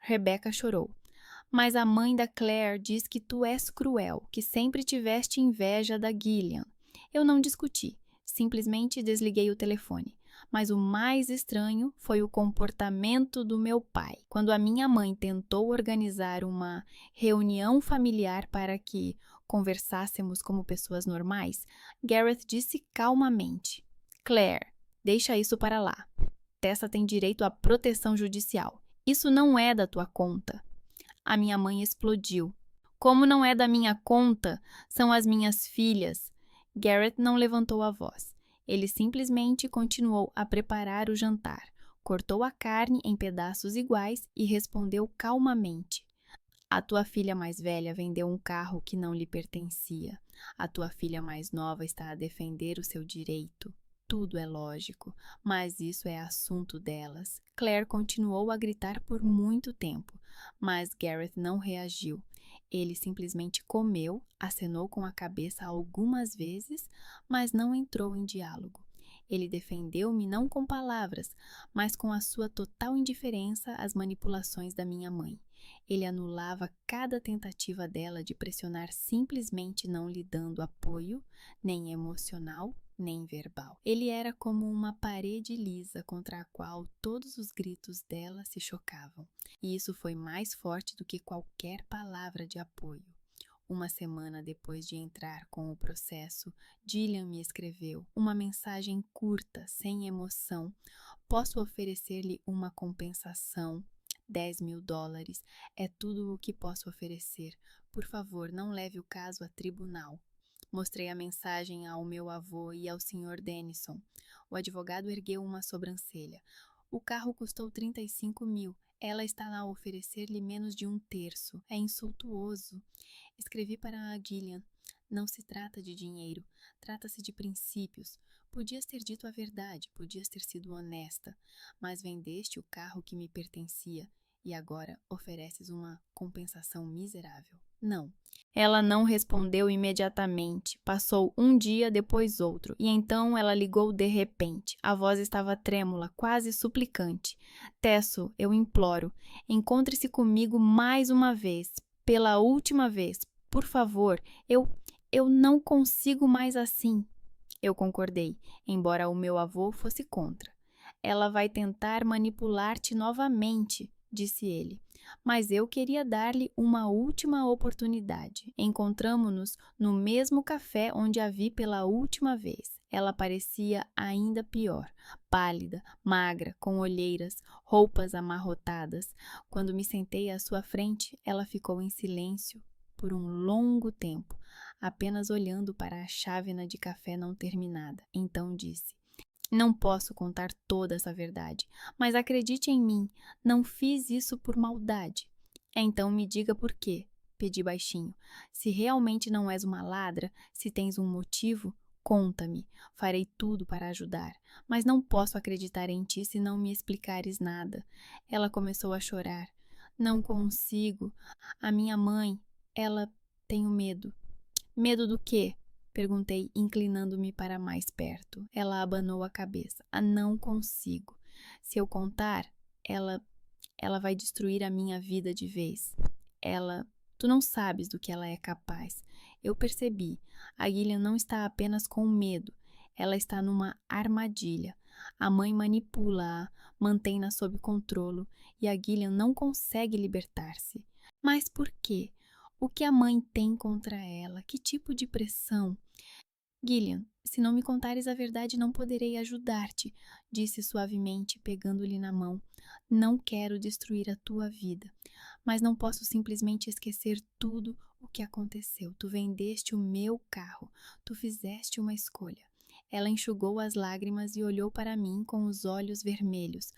S1: Rebecca chorou. Mas a mãe da Claire diz que tu és cruel, que sempre tiveste inveja da Gillian. Eu não discuti, simplesmente desliguei o telefone. Mas o mais estranho foi o comportamento do meu pai. Quando a minha mãe tentou organizar uma reunião familiar para que conversássemos como pessoas normais, Gareth disse calmamente: Claire, deixa isso para lá. Tessa tem direito à proteção judicial. Isso não é da tua conta. A minha mãe explodiu. Como não é da minha conta, são as minhas filhas. Gareth não levantou a voz. Ele simplesmente continuou a preparar o jantar, cortou a carne em pedaços iguais e respondeu calmamente: A tua filha mais velha vendeu um carro que não lhe pertencia. A tua filha mais nova está a defender o seu direito. Tudo é lógico, mas isso é assunto delas. Claire continuou a gritar por muito tempo, mas Gareth não reagiu. Ele simplesmente comeu, acenou com a cabeça algumas vezes, mas não entrou em diálogo. Ele defendeu-me não com palavras, mas com a sua total indiferença às manipulações da minha mãe. Ele anulava cada tentativa dela de pressionar, simplesmente não lhe dando apoio, nem emocional, nem verbal. Ele era como uma parede lisa contra a qual todos os gritos dela se chocavam, e isso foi mais forte do que qualquer palavra de apoio. Uma semana depois de entrar com o processo, Gillian me escreveu uma mensagem curta, sem emoção. Posso oferecer-lhe uma compensação? $10.000 é tudo o que posso oferecer. Por favor, não leve o caso a tribunal. Mostrei a mensagem ao meu avô e ao Sr. Denison. O advogado ergueu uma sobrancelha. O carro custou 35 mil. Ela está a oferecer-lhe menos de um terço. É insultuoso. Escrevi para a Gillian. Não se trata de dinheiro. Trata-se de princípios. Podias ter dito a verdade, podias ter sido honesta, mas vendeste o carro que me pertencia e agora ofereces uma compensação miserável. Não. Ela não respondeu imediatamente. Passou um dia, depois outro, e então ela ligou de repente. A voz estava trêmula, quase suplicante. Tesso, eu imploro, encontre-se comigo mais uma vez, pela última vez. Por favor, eu não consigo mais assim. Eu concordei, embora o meu avô fosse contra. Ela vai tentar manipular-te novamente, disse ele. Mas eu queria dar-lhe uma última oportunidade. Encontramo-nos no mesmo café onde a vi pela última vez. Ela parecia ainda pior, pálida, magra, com olheiras, roupas amarrotadas. Quando me sentei à sua frente, ela ficou em silêncio por um longo tempo, apenas olhando para a chávena de café não terminada. Então disse: Não posso contar toda essa verdade, mas acredite em mim, não fiz isso por maldade. Então me diga por quê, pedi baixinho. Se realmente não és uma ladra, se tens um motivo, conta-me. Farei tudo para ajudar, mas não posso acreditar em ti se não me explicares nada. Ela começou a chorar. Não consigo. A minha mãe, ela... Tenho medo. Medo do quê? Perguntei, inclinando-me para mais perto. Ela abanou a cabeça. Não consigo. Se eu contar, ela vai destruir a minha vida de vez. Tu não sabes do que ela é capaz. Eu percebi. A Gillian não está apenas com medo. Ela está numa armadilha. A mãe manipula-a, mantém-na sob controle e a Gillian não consegue libertar-se. Mas por quê? O que a mãe tem contra ela? Que tipo de pressão? Gillian, se não me contares a verdade, não poderei ajudar-te, disse suavemente, pegando-lhe na mão. Não quero destruir a tua vida, mas não posso simplesmente esquecer tudo o que aconteceu. Tu vendeste o meu carro, tu fizeste uma escolha. Ela enxugou as lágrimas e olhou para mim com os olhos vermelhos.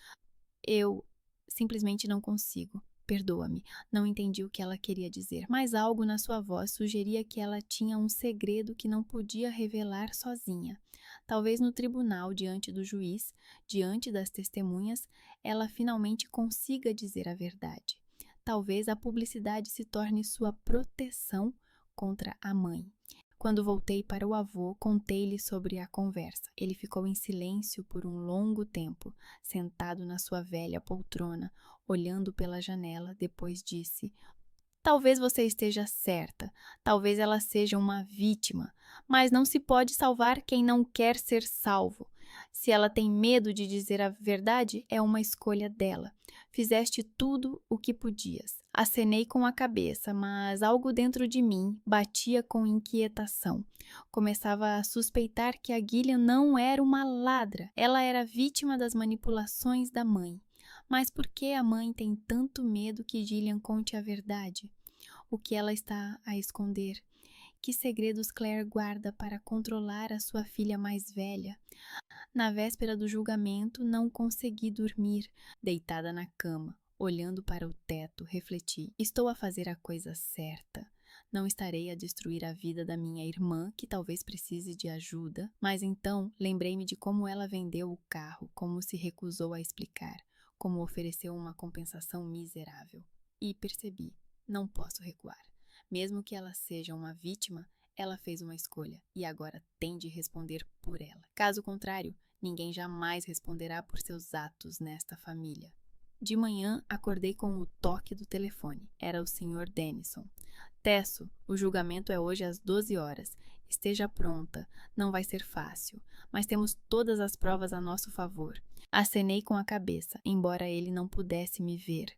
S1: Eu simplesmente não consigo. Perdoa-me, não entendi o que ela queria dizer, mas algo na sua voz sugeria que ela tinha um segredo que não podia revelar sozinha. Talvez no tribunal, diante do juiz, diante das testemunhas, ela finalmente consiga dizer a verdade. Talvez a publicidade se torne sua proteção contra a mãe. Quando voltei para o avô, contei-lhe sobre a conversa. Ele ficou em silêncio por um longo tempo, sentado na sua velha poltrona, olhando pela janela. Depois disse: talvez você esteja certa, talvez ela seja uma vítima, mas não se pode salvar quem não quer ser salvo. Se ela tem medo de dizer a verdade, é uma escolha dela. Fizeste tudo o que podias. Acenei com a cabeça, mas algo dentro de mim batia com inquietação. Começava a suspeitar que a Gillian não era uma ladra. Ela era vítima das manipulações da mãe. Mas por que a mãe tem tanto medo que Gillian conte a verdade? O que ela está a esconder? Que segredos Claire guarda para controlar a sua filha mais velha? Na véspera do julgamento, não consegui dormir. Deitada na cama, olhando para o teto, refleti: estou a fazer a coisa certa. Não estarei a destruir a vida da minha irmã, que talvez precise de ajuda. Mas então lembrei-me de como ela vendeu o carro, como se recusou a explicar, como ofereceu uma compensação miserável. E percebi: não posso recuar. Mesmo que ela seja uma vítima, ela fez uma escolha e agora tem de responder por ela. Caso contrário, ninguém jamais responderá por seus atos nesta família. De manhã, acordei com o toque do telefone. Era o Sr. Denison. Tesso, o julgamento é hoje às 12 horas. Esteja pronta. Não vai ser fácil, mas temos todas as provas a nosso favor. Acenei com a cabeça, embora ele não pudesse me ver.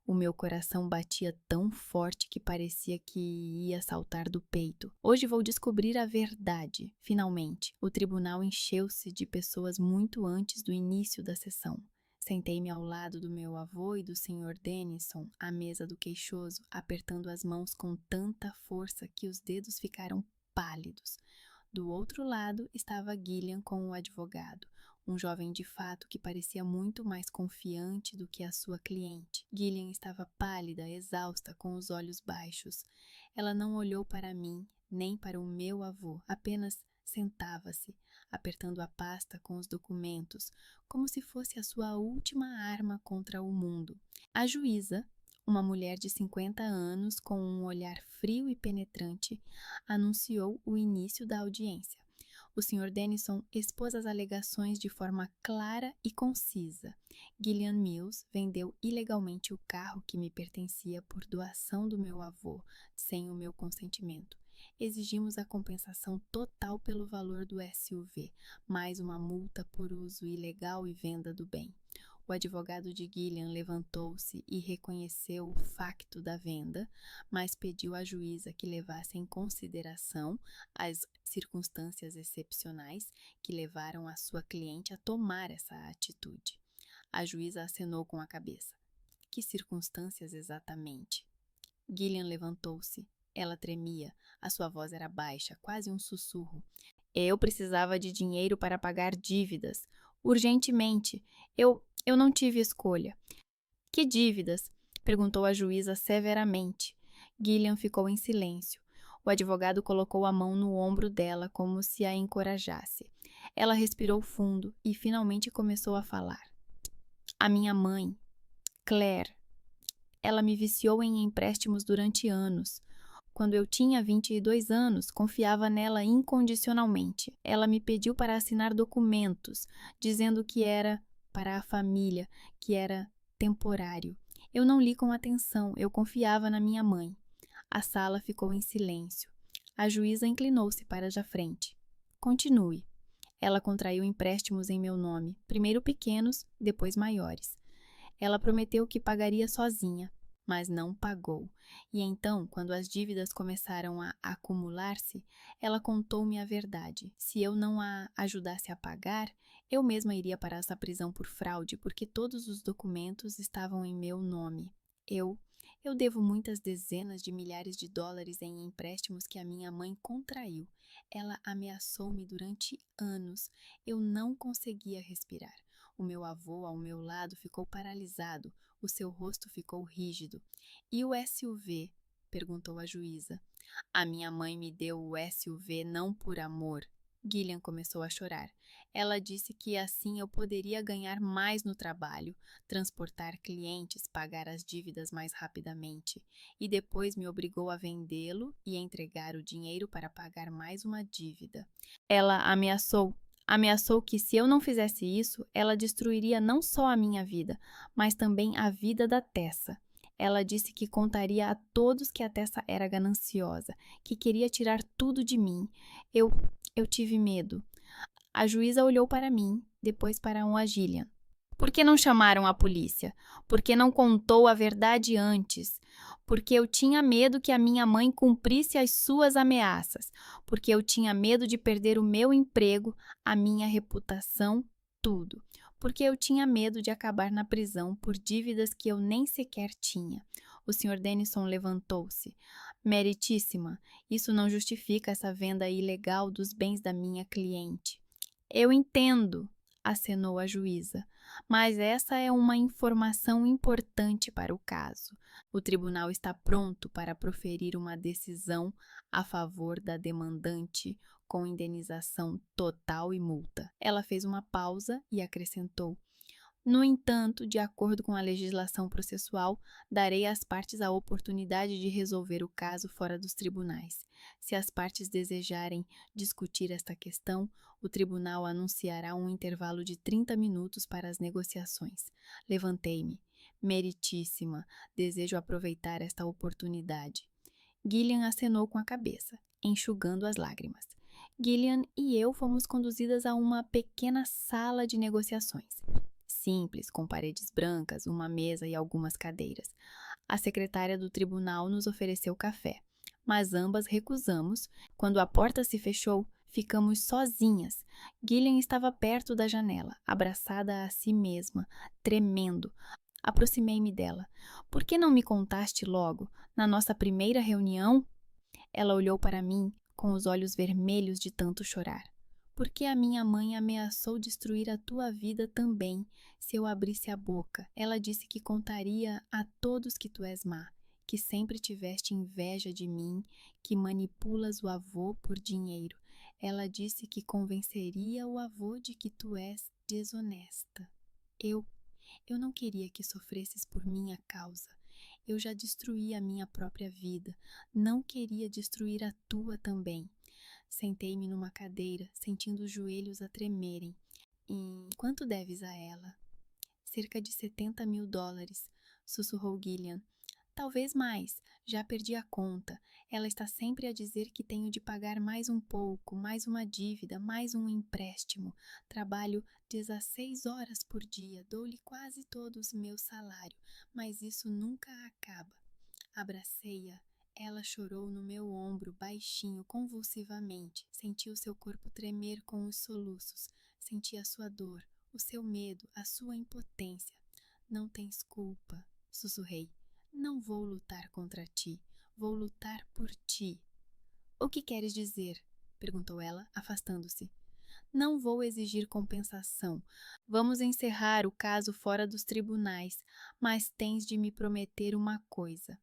S1: O meu coração batia tão forte que parecia que ia saltar do peito. Hoje vou descobrir a verdade. Finalmente, o tribunal encheu-se de pessoas muito antes do início da sessão. Sentei-me ao lado do meu avô e do Sr. Denison, à mesa do queixoso, apertando as mãos com tanta força que os dedos ficaram pálidos. Do outro lado estava Gillian com o advogado, um jovem de fato que parecia muito mais confiante do que a sua cliente. Gillian estava pálida, exausta, com os olhos baixos. Ela não olhou para mim, nem para o meu avô, apenas sentava-se, apertando a pasta com os documentos, como se fosse a sua última arma contra o mundo. A juíza, uma mulher de 50 anos, com um olhar frio e penetrante, anunciou o início da audiência. O Sr. Denison expôs as alegações de forma clara e concisa. Gillian Mills vendeu ilegalmente o carro que me pertencia por doação do meu avô, sem o meu consentimento. Exigimos a compensação total pelo valor do SUV, mais uma multa por uso ilegal e venda do bem. O advogado de Gillian levantou-se e reconheceu o facto da venda, mas pediu à juíza que levasse em consideração as circunstâncias excepcionais que levaram a sua cliente a tomar essa atitude. A juíza acenou com a cabeça. Que circunstâncias exatamente? Gillian levantou-se. Ela tremia. A sua voz era baixa, quase um sussurro. Eu precisava de dinheiro para pagar dívidas. Urgentemente. Eu não tive escolha. Que dívidas? Perguntou a juíza severamente. Gillian ficou em silêncio. O advogado colocou a mão no ombro dela como se a encorajasse. Ela respirou fundo e finalmente começou a falar. A minha mãe, Claire, ela me viciou em empréstimos durante anos. Quando eu tinha 22 anos, confiava nela incondicionalmente. Ela me pediu para assinar documentos, dizendo que era para a família, que era temporário. Eu não li com atenção, eu confiava na minha mãe. A sala ficou em silêncio. A juíza inclinou-se para a frente. Continue. Ela contraiu empréstimos em meu nome, primeiro pequenos, depois maiores. Ela prometeu que pagaria sozinha, mas não pagou. E então, quando as dívidas começaram a acumular-se, ela contou-me a verdade. Se eu não a ajudasse a pagar, eu mesma iria para essa prisão por fraude, porque todos os documentos estavam em meu nome. Eu devo muitas dezenas de milhares de dólares em empréstimos que a minha mãe contraiu. Ela ameaçou-me durante anos. Eu não conseguia respirar. O meu avô, ao meu lado, ficou paralisado. O seu rosto ficou rígido. E o SUV? Perguntou a juíza. A minha mãe me deu o SUV não por amor. Gillian começou a chorar. Ela disse que assim eu poderia ganhar mais no trabalho, transportar clientes, pagar as dívidas mais rapidamente, e depois me obrigou a vendê-lo e entregar o dinheiro para pagar mais uma dívida. Ela ameaçou que se eu não fizesse isso, ela destruiria não só a minha vida, mas também a vida da Tessa. Ela disse que contaria a todos que a Tessa era gananciosa, que queria tirar tudo de mim. Eu tive medo. A juíza olhou para mim, depois para Gillian. Por que não chamaram a polícia? Por que não contou a verdade antes? Porque eu tinha medo que a minha mãe cumprisse as suas ameaças. Porque eu tinha medo de perder o meu emprego, a minha reputação, tudo. Porque eu tinha medo de acabar na prisão por dívidas que eu nem sequer tinha. O Sr. Denison levantou-se. Meritíssima, isso não justifica essa venda ilegal dos bens da minha cliente. Eu entendo, acenou a juíza, mas essa é uma informação importante para o caso. O tribunal está pronto para proferir uma decisão a favor da demandante com indenização total e multa. Ela fez uma pausa e acrescentou: no entanto, de acordo com a legislação processual, darei às partes a oportunidade de resolver o caso fora dos tribunais. Se as partes desejarem discutir esta questão, o tribunal anunciará um intervalo de 30 minutos para as negociações. Levantei-me. Meritíssima, desejo aproveitar esta oportunidade. Gillian acenou com a cabeça, enxugando as lágrimas. Gillian e eu fomos conduzidas a uma pequena sala de negociações. Simples, com paredes brancas, uma mesa e algumas cadeiras. A secretária do tribunal nos ofereceu café, mas ambas recusamos. Quando a porta se fechou, ficamos sozinhas. Gillian estava perto da janela, abraçada a si mesma, tremendo. Aproximei-me dela. Por que não me contaste logo, na nossa primeira reunião? Ela olhou para mim com os olhos vermelhos de tanto chorar. Porque a minha mãe ameaçou destruir a tua vida também, se eu abrisse a boca. Ela disse que contaria a todos que tu és má, que sempre tiveste inveja de mim, que manipulas o avô por dinheiro. Ela disse que convenceria o avô de que tu és desonesta. Eu não queria que sofresses por minha causa. Eu já destruí a minha própria vida. Não queria destruir a tua também. Sentei-me numa cadeira, sentindo os joelhos a tremerem. E quanto deves a ela? Cerca de $70.000, sussurrou Gillian. Talvez mais, já perdi a conta. Ela está sempre a dizer que tenho de pagar mais um pouco, mais uma dívida, mais um empréstimo. Trabalho 16 horas por dia, dou-lhe quase todo o meu salário, mas isso nunca acaba. Abracei-a. Ela chorou no meu ombro, baixinho, convulsivamente. Senti o seu corpo tremer com os soluços. Senti a sua dor, o seu medo, a sua impotência. Não tens culpa, sussurrei. Não vou lutar contra ti. Vou lutar por ti. O que queres dizer? Perguntou ela, afastando-se. Não vou exigir compensação. Vamos encerrar o caso fora dos tribunais, mas tens de me prometer uma coisa.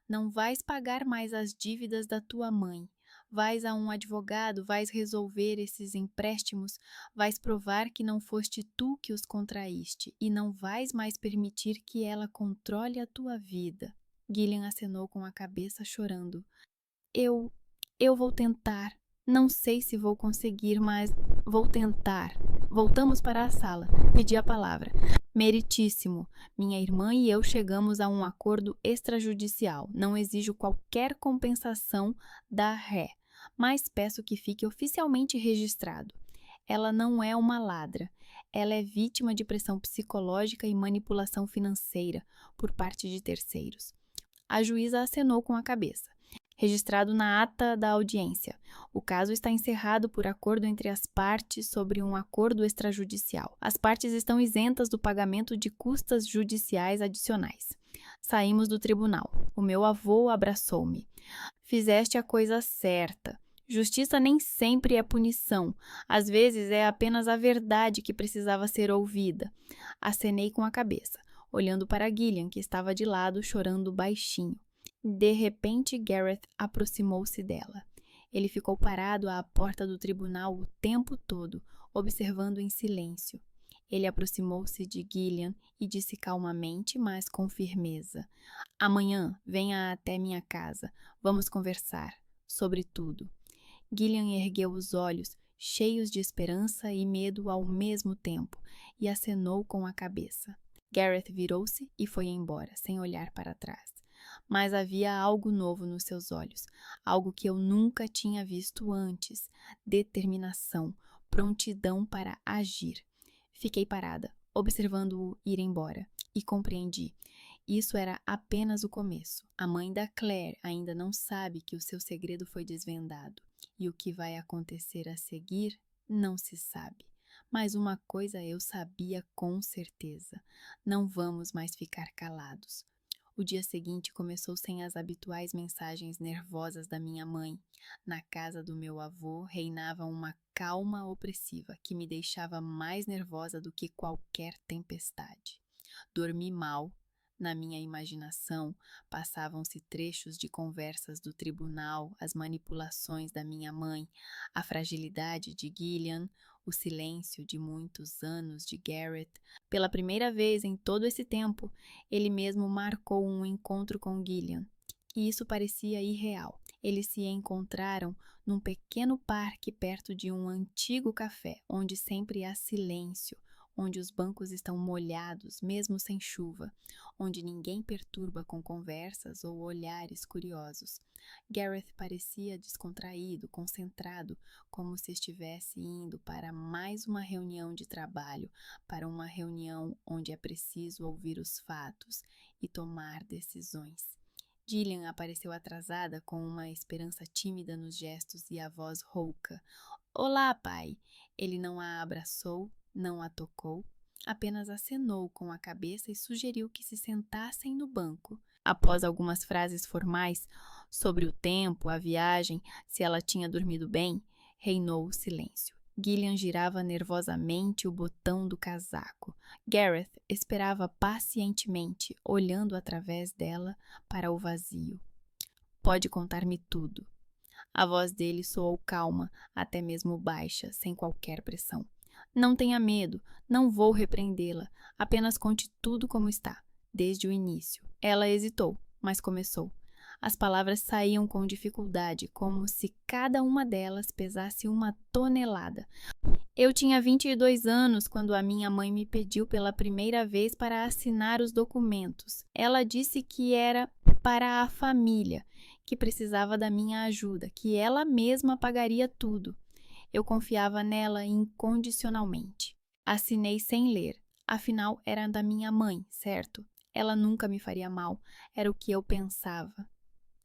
S1: Não vais pagar mais as dívidas da tua mãe. Vais a um advogado, vais resolver esses empréstimos, vais provar que não foste tu que os contraíste e não vais mais permitir que ela controle a tua vida. Gillian acenou com a cabeça, chorando. Eu vou tentar. Não sei se vou conseguir, mas vou tentar. Voltamos para a sala. Pedi a palavra. Meritíssimo. Minha irmã e eu chegamos a um acordo extrajudicial. Não exijo qualquer compensação da ré, mas peço que fique oficialmente registrado. Ela não é uma ladra. Ela é vítima de pressão psicológica e manipulação financeira por parte de terceiros. A juíza acenou com a cabeça. Registrado na ata da audiência. O caso está encerrado por acordo entre as partes sobre um acordo extrajudicial. As partes estão isentas do pagamento de custas judiciais adicionais. Saímos do tribunal. O meu avô abraçou-me. Fizeste a coisa certa. Justiça nem sempre é punição. Às vezes é apenas a verdade que precisava ser ouvida. Acenei com a cabeça, olhando para Gillian, que estava de lado, chorando baixinho. De repente, Gareth aproximou-se dela. Ele ficou parado à porta do tribunal o tempo todo, observando em silêncio. Ele aproximou-se de Gillian e disse calmamente, mas com firmeza: Amanhã venha até minha casa. Vamos conversar sobre tudo. Gillian ergueu os olhos, cheios de esperança e medo ao mesmo tempo, e acenou com a cabeça. Gareth virou-se e foi embora, sem olhar para trás. Mas havia algo novo nos seus olhos, algo que eu nunca tinha visto antes: determinação, prontidão para agir. Fiquei parada, observando-o ir embora, e compreendi. Isso era apenas o começo. A mãe da Claire ainda não sabe que o seu segredo foi desvendado, e o que vai acontecer a seguir não se sabe. Mas uma coisa eu sabia com certeza: não vamos mais ficar calados. O dia seguinte começou sem as habituais mensagens nervosas da minha mãe. Na casa do meu avô reinava uma calma opressiva que me deixava mais nervosa do que qualquer tempestade. Dormi mal. Na minha imaginação, passavam-se trechos de conversas do tribunal, as manipulações da minha mãe, a fragilidade de Gillian, o silêncio de muitos anos de Gareth. Pela primeira vez em todo esse tempo, ele mesmo marcou um encontro com Gillian, e isso parecia irreal. Eles se encontraram num pequeno parque perto de um antigo café, onde sempre há silêncio, onde os bancos estão molhados, mesmo sem chuva, onde ninguém perturba com conversas ou olhares curiosos. Gareth parecia descontraído, concentrado, como se estivesse indo para mais uma reunião de trabalho, para uma reunião onde é preciso ouvir os fatos e tomar decisões. Gillian apareceu atrasada, com uma esperança tímida nos gestos e a voz rouca. Olá, pai! Ele não a abraçou, não a tocou, apenas acenou com a cabeça e sugeriu que se sentassem no banco. Após algumas frases formais sobre o tempo, a viagem, se ela tinha dormido bem, reinou o silêncio. Gillian girava nervosamente o botão do casaco. Gareth esperava pacientemente, olhando através dela para o vazio. Pode contar-me tudo. A voz dele soou calma, até mesmo baixa, sem qualquer pressão. Não tenha medo, não vou repreendê-la, apenas conte tudo como está, desde o início. Ela hesitou, mas começou. As palavras saíam com dificuldade, como se cada uma delas pesasse uma tonelada. Eu tinha 22 anos quando a minha mãe me pediu pela primeira vez para assinar os documentos. Ela disse que era para a família, que precisava da minha ajuda, que ela mesma pagaria tudo. Eu confiava nela incondicionalmente. Assinei sem ler. Afinal, era da minha mãe, certo? Ela nunca me faria mal. Era o que eu pensava.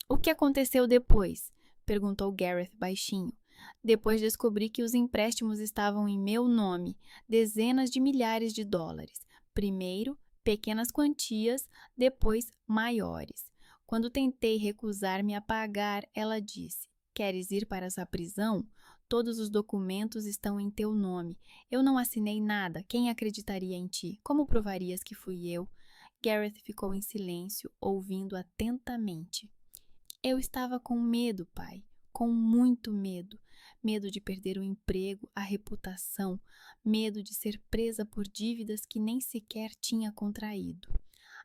S1: O que aconteceu depois? Perguntou Gareth baixinho. Depois descobri que os empréstimos estavam em meu nome, dezenas de milhares de dólares. Primeiro, pequenas quantias, depois maiores. Quando tentei recusar-me a pagar, ela disse: Queres ir para essa prisão? Todos os documentos estão em teu nome. Eu não assinei nada. Quem acreditaria em ti? Como provarias que fui eu? Gareth ficou em silêncio, ouvindo atentamente. Eu estava com medo, pai. Com muito medo. Medo de perder o emprego, a reputação. Medo de ser presa por dívidas que nem sequer tinha contraído.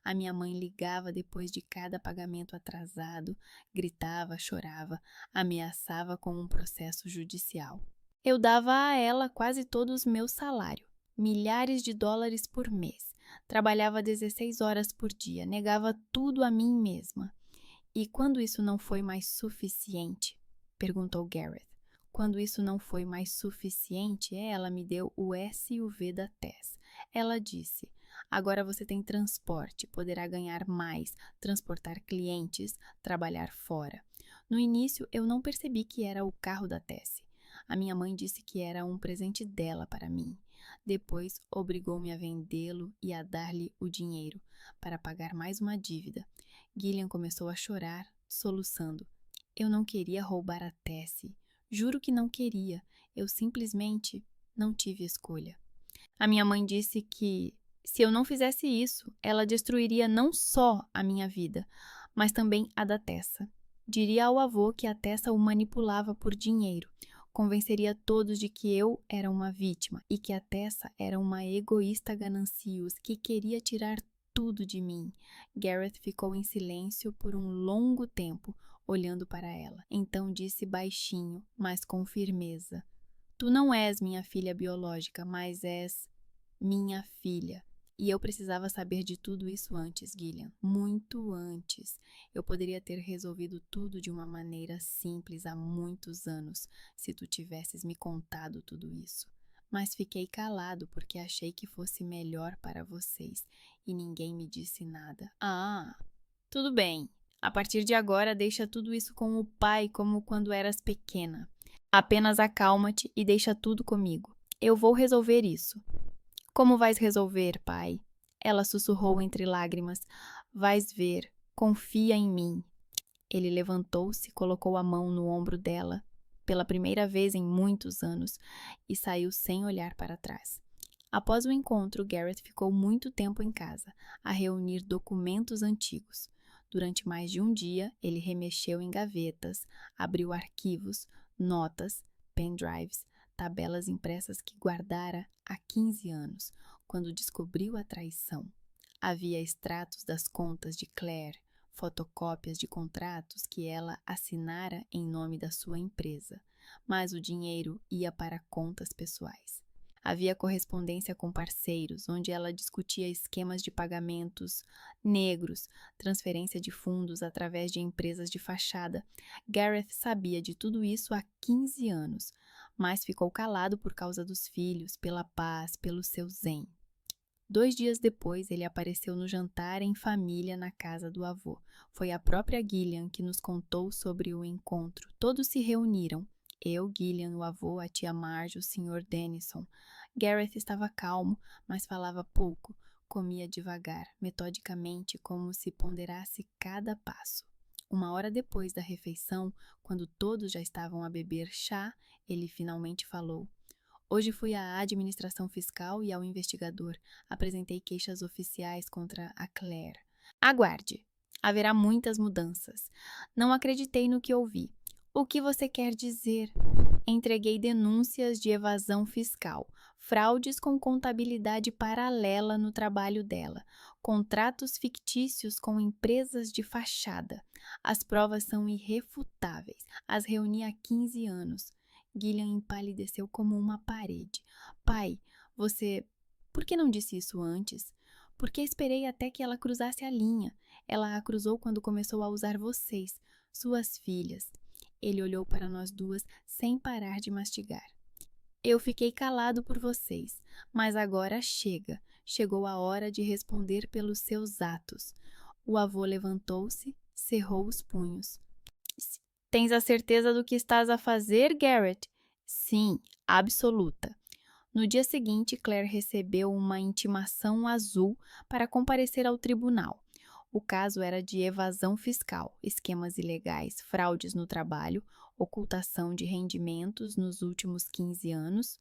S1: A minha mãe ligava depois de cada pagamento atrasado, gritava, chorava, ameaçava com um processo judicial. Eu dava a ela quase todo o meu salário, milhares de dólares por mês. Trabalhava 16 horas por dia, negava tudo a mim mesma. E quando isso não foi mais suficiente? Perguntou Gareth. Quando isso não foi mais suficiente, ela me deu o SUV da Tess. Ela disse: Agora você tem transporte, poderá ganhar mais, transportar clientes, trabalhar fora. No início, eu não percebi que era o carro da Tessie. A minha mãe disse que era um presente dela para mim. Depois, obrigou-me a vendê-lo e a dar-lhe o dinheiro para pagar mais uma dívida. Gillian começou a chorar, soluçando. Eu não queria roubar a Tessie. Juro que não queria. Eu simplesmente não tive escolha. A minha mãe disse que, se eu não fizesse isso, ela destruiria não só a minha vida, mas também a da Tessa. Diria ao avô que a Tessa o manipulava por dinheiro. Convenceria todos de que eu era uma vítima e que a Tessa era uma egoísta gananciosa que queria tirar tudo de mim. Gareth ficou em silêncio por um longo tempo, olhando para ela. Então disse baixinho, mas com firmeza: Tu não és minha filha biológica, mas és minha filha. E eu precisava saber de tudo isso antes, Gillian. Muito antes. Eu poderia ter resolvido tudo de uma maneira simples há muitos anos, se tu tivesses me contado tudo isso. Mas fiquei calado porque achei que fosse melhor para vocês e ninguém me disse nada. Ah, tudo bem. A partir de agora, deixa tudo isso com o pai como quando eras pequena. Apenas acalma-te e deixa tudo comigo. Eu vou resolver isso. Como vais resolver, pai? Ela sussurrou entre lágrimas. Vais ver. Confia em mim. Ele levantou-se, colocou a mão no ombro dela, pela primeira vez em muitos anos, e saiu sem olhar para trás. Após o encontro, Gareth ficou muito tempo em casa, a reunir documentos antigos. Durante mais de um dia, ele remexeu em gavetas, abriu arquivos, notas, pendrives, tabelas impressas que guardara há 15 anos, quando descobriu a traição. Havia extratos das contas de Claire, fotocópias de contratos que ela assinara em nome da sua empresa, mas o dinheiro ia para contas pessoais. Havia correspondência com parceiros, onde ela discutia esquemas de pagamentos negros, transferência de fundos através de empresas de fachada. Gareth sabia de tudo isso há 15 anos, mas ficou calado por causa dos filhos, pela paz, pelo seu zen. 2 dias depois, ele apareceu no jantar em família na casa do avô. Foi a própria Gillian que nos contou sobre o encontro. Todos se reuniram. Eu, Gillian, o avô, a tia Marge, o Sr. Denison. Gareth estava calmo, mas falava pouco. Comia devagar, metodicamente, como se ponderasse cada passo. 1 hora depois da refeição, quando todos já estavam a beber chá, ele finalmente falou. Hoje fui à administração fiscal e ao investigador. Apresentei queixas oficiais contra a Claire. Aguarde. Haverá muitas mudanças. Não acreditei no que ouvi. O que você quer dizer? Entreguei denúncias de evasão fiscal, fraudes com contabilidade paralela no trabalho dela, contratos fictícios com empresas de fachada. As provas são irrefutáveis. As reuni há 15 anos. Gillian empalideceu como uma parede. Pai, você... Por que não disse isso antes? Porque esperei até que ela cruzasse a linha. Ela a cruzou quando começou a usar vocês, suas filhas. Ele olhou para nós duas sem parar de mastigar. Eu fiquei calado por vocês, mas agora chega. Chegou a hora de responder pelos seus atos. O avô levantou-se, cerrou os punhos. Tens a certeza do que estás a fazer, Gareth? Sim, absoluta. No dia seguinte, Claire recebeu uma intimação azul para comparecer ao tribunal. O caso era de evasão fiscal, esquemas ilegais, fraudes no trabalho, ocultação de rendimentos nos últimos 15 anos.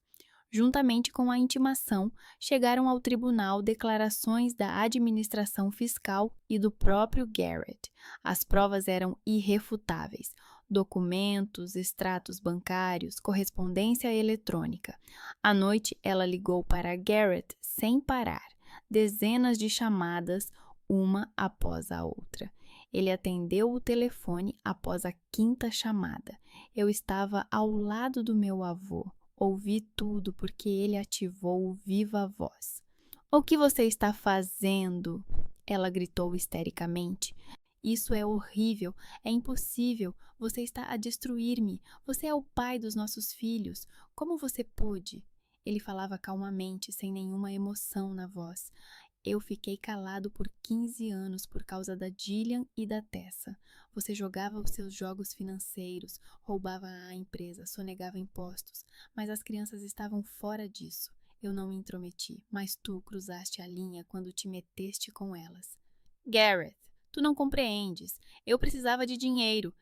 S1: Juntamente com a intimação, chegaram ao tribunal declarações da administração fiscal e do próprio Gareth. As provas eram irrefutáveis. Documentos, extratos bancários, correspondência eletrônica. À noite, ela ligou para Gareth sem parar. Dezenas de chamadas, uma após a outra. Ele atendeu o telefone após a 5ª chamada. Eu estava ao lado do meu avô. Ouvi tudo porque ele ativou o viva voz. O que você está fazendo? Ela gritou histericamente. Isso é horrível, é impossível. Você está a destruir-me. Você é o pai dos nossos filhos. Como você pôde? Ele falava calmamente, sem nenhuma emoção na voz. Eu fiquei calado por 15 anos por causa da Gillian e da Tessa. Você jogava os seus jogos financeiros, roubava a empresa, sonegava impostos, mas as crianças estavam fora disso. Eu não me intrometi, mas tu cruzaste a linha quando te meteste com elas. Gareth, tu não compreendes. Eu precisava de dinheiro.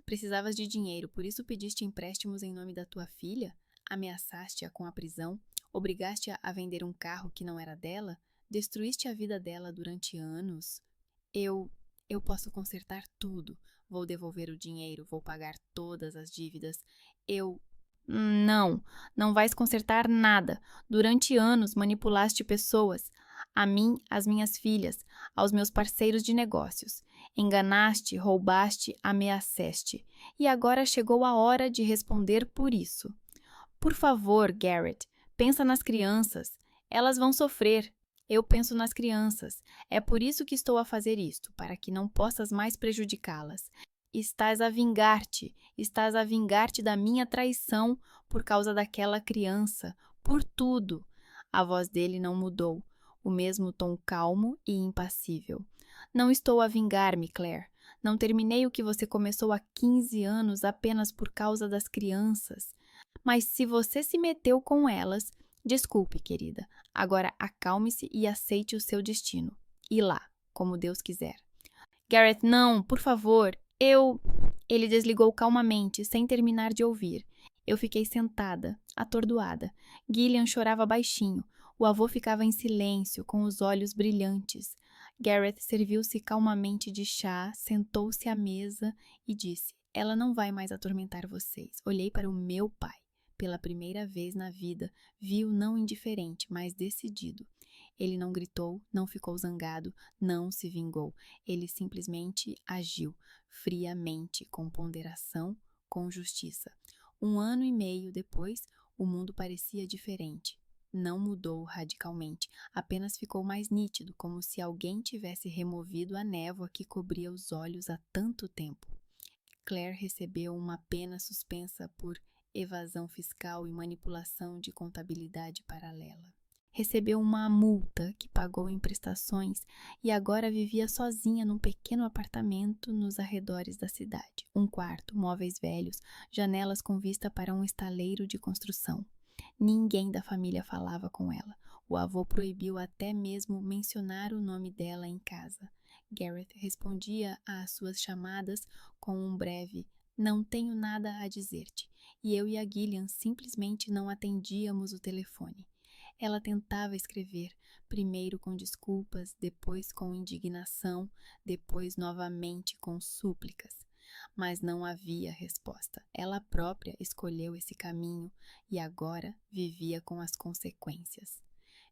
S1: Precisavas de dinheiro, por isso pediste empréstimos em nome da tua filha? Ameaçaste-a com a prisão? Obrigaste-a a vender um carro que não era dela? Destruíste a vida dela durante anos? Eu posso consertar tudo. Vou devolver o dinheiro, vou pagar todas as dívidas. Eu... Não, não vais consertar nada. Durante anos manipulaste pessoas, a mim, às minhas filhas, aos meus parceiros de negócios. Enganaste, roubaste, ameaçaste. E agora chegou a hora de responder por isso. Por favor, Garrett, pensa nas crianças. Elas vão sofrer. Eu penso nas crianças. É por isso que estou a fazer isto, para que não possas mais prejudicá-las. Estás a vingar-te da minha traição por causa daquela criança, por tudo. A voz dele não mudou, o mesmo tom calmo e impassível. Não estou a vingar-me, Claire. Não terminei o que você começou há 15 anos apenas por causa das crianças. Mas se você se meteu com elas, desculpe, querida. Agora acalme-se e aceite o seu destino. E lá, como Deus quiser. Garrett, não, por favor. Ele desligou calmamente, sem terminar de ouvir. Eu fiquei sentada, atordoada. Gillian chorava baixinho. O avô ficava em silêncio, com os olhos brilhantes. Garrett serviu-se calmamente de chá, sentou-se à mesa e disse: Ela não vai mais atormentar vocês. Olhei para o meu pai. Pela primeira vez na vida, vi-o não indiferente, mas decidido. Ele não gritou, não ficou zangado, não se vingou. Ele simplesmente agiu, friamente, com ponderação, com justiça. 1 ano e meio depois, o mundo parecia diferente. Não mudou radicalmente, apenas ficou mais nítido, como se alguém tivesse removido a névoa que cobria os olhos há tanto tempo. Claire recebeu uma pena suspensa por evasão fiscal e manipulação de contabilidade paralela. Recebeu uma multa que pagou em prestações e agora vivia sozinha num pequeno apartamento nos arredores da cidade. Um quarto, móveis velhos, janelas com vista para um estaleiro de construção. Ninguém da família falava com ela. O avô proibiu até mesmo mencionar o nome dela em casa. Garrett respondia às suas chamadas com um breve "não tenho nada a dizer-te", e eu e a Gillian simplesmente não atendíamos o telefone. Ela tentava escrever, primeiro com desculpas, depois com indignação, depois novamente com súplicas. Mas não havia resposta. Ela própria escolheu esse caminho e agora vivia com as consequências.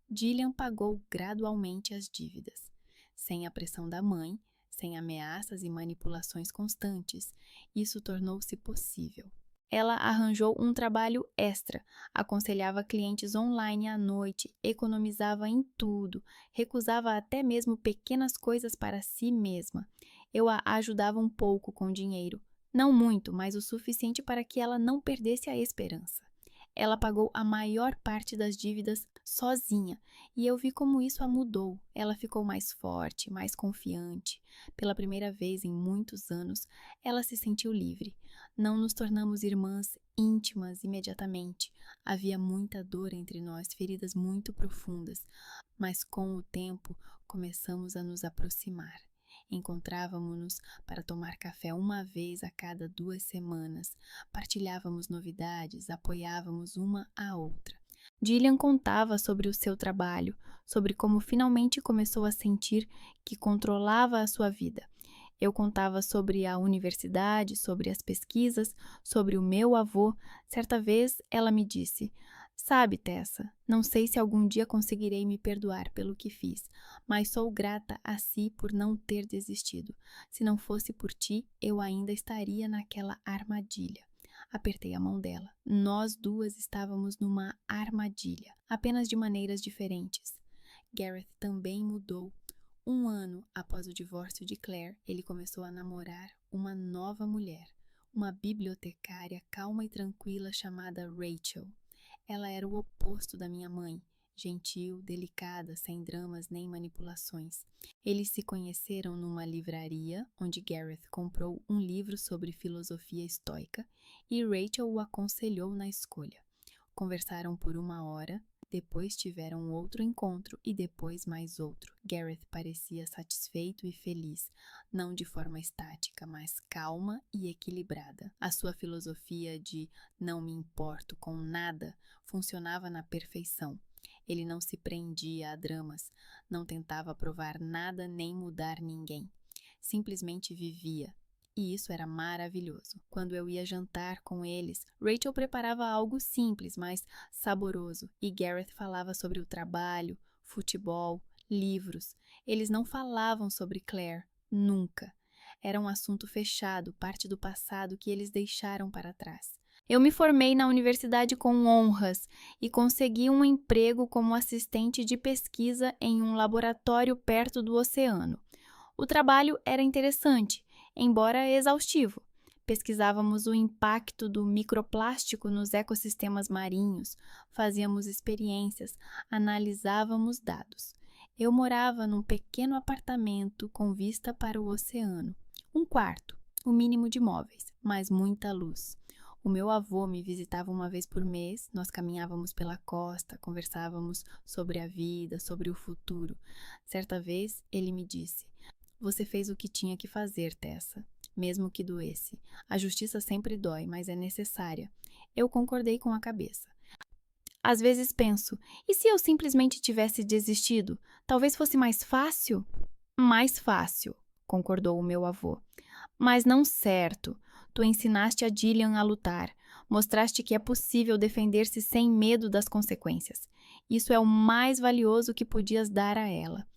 S1: Gillian pagou gradualmente as dívidas, sem a pressão da mãe, sem ameaças e manipulações constantes. Isso tornou-se possível. Ela arranjou um trabalho extra, aconselhava clientes online à noite, economizava em tudo, recusava até mesmo pequenas coisas para si mesma. Eu a ajudava um pouco com dinheiro, não muito, mas o suficiente para que ela não perdesse a esperança. Ela pagou a maior parte das dívidas sozinha, e eu vi como isso a mudou. Ela ficou mais forte, mais confiante. Pela primeira vez em muitos anos, ela se sentiu livre. Não nos tornamos irmãs íntimas imediatamente. Havia muita dor entre nós, feridas muito profundas, mas com o tempo começamos a nos aproximar. Encontrávamos-nos para tomar café uma vez a cada 2 semanas. Partilhávamos novidades, apoiávamos uma a outra. Gillian contava sobre o seu trabalho, sobre como finalmente começou a sentir que controlava a sua vida. Eu contava sobre a universidade, sobre as pesquisas, sobre o meu avô. Certa vez ela me disse: Sabe, Tessa, não sei se algum dia conseguirei me perdoar pelo que fiz, mas sou grata a si por não ter desistido. Se não fosse por ti, eu ainda estaria naquela armadilha. Apertei a mão dela. Nós duas estávamos numa armadilha, apenas de maneiras diferentes. Garrett também mudou. 1 ano após o divórcio de Claire, ele começou a namorar uma nova mulher, uma bibliotecária calma e tranquila chamada Rachel. Ela era o oposto da minha mãe, gentil, delicada, sem dramas nem manipulações. Eles se conheceram numa livraria, onde Garrett comprou um livro sobre filosofia estoica e Rachel o aconselhou na escolha. Conversaram por 1 hora, depois tiveram outro encontro e depois mais outro. Garrett parecia satisfeito e feliz, não de forma estática, mas calma e equilibrada. A sua filosofia de "não me importo com nada" funcionava na perfeição. Ele não se prendia a dramas, não tentava provar nada nem mudar ninguém. Simplesmente vivia. e isso era maravilhoso. Quando eu ia jantar com eles, Rachel preparava algo simples, mas saboroso, e Gareth falava sobre o trabalho, futebol, livros. Eles não falavam sobre Claire, nunca. Era um assunto fechado, parte do passado que eles deixaram para trás. Eu me formei na universidade com honras e consegui um emprego como assistente de pesquisa em um laboratório perto do oceano. O trabalho era interessante, embora exaustivo. Pesquisávamos o impacto do microplástico nos ecossistemas marinhos, fazíamos experiências, analisávamos dados. Eu morava num pequeno apartamento com vista para o oceano. Um quarto, o mínimo de móveis, mas muita luz. O meu avô me visitava uma vez por mês, nós caminhávamos pela costa, conversávamos sobre a vida, sobre o futuro. Certa vez, ele me disse: "Você fez o que tinha que fazer, Tessa, mesmo que doesse. A justiça sempre dói, mas é necessária." Eu concordei com a cabeça. Às vezes penso, e se eu simplesmente tivesse desistido? Talvez fosse mais fácil? Mais fácil, concordou o meu avô. Mas não certo. Tu ensinaste a Gillian a lutar. Mostraste que é possível defender-se sem medo das consequências. Isso é o mais valioso que podias dar a ela.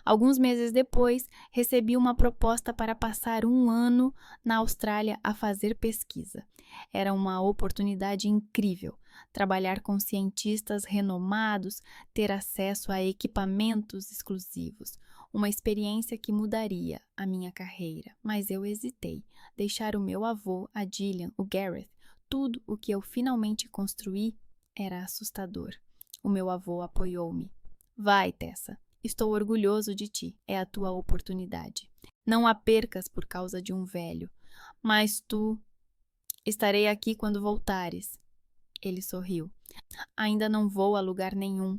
S1: Alguns meses depois, recebi uma proposta para passar um ano na Austrália a fazer pesquisa. Era uma oportunidade incrível. Trabalhar com cientistas renomados, ter acesso a equipamentos exclusivos. Uma experiência que mudaria a minha carreira. Mas eu hesitei. Deixar o meu avô, a Gillian, o Gareth, tudo o que eu finalmente construí, era assustador. O meu avô apoiou-me. Vai, Tessa. Estou orgulhoso de ti. É a tua oportunidade. Não a percas por causa de um velho. Mas tu... Estarei aqui quando voltares. Ele sorriu. Ainda não vou a lugar nenhum.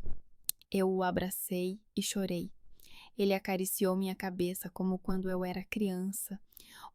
S1: Eu o abracei e chorei. Ele acariciou minha cabeça como quando eu era criança.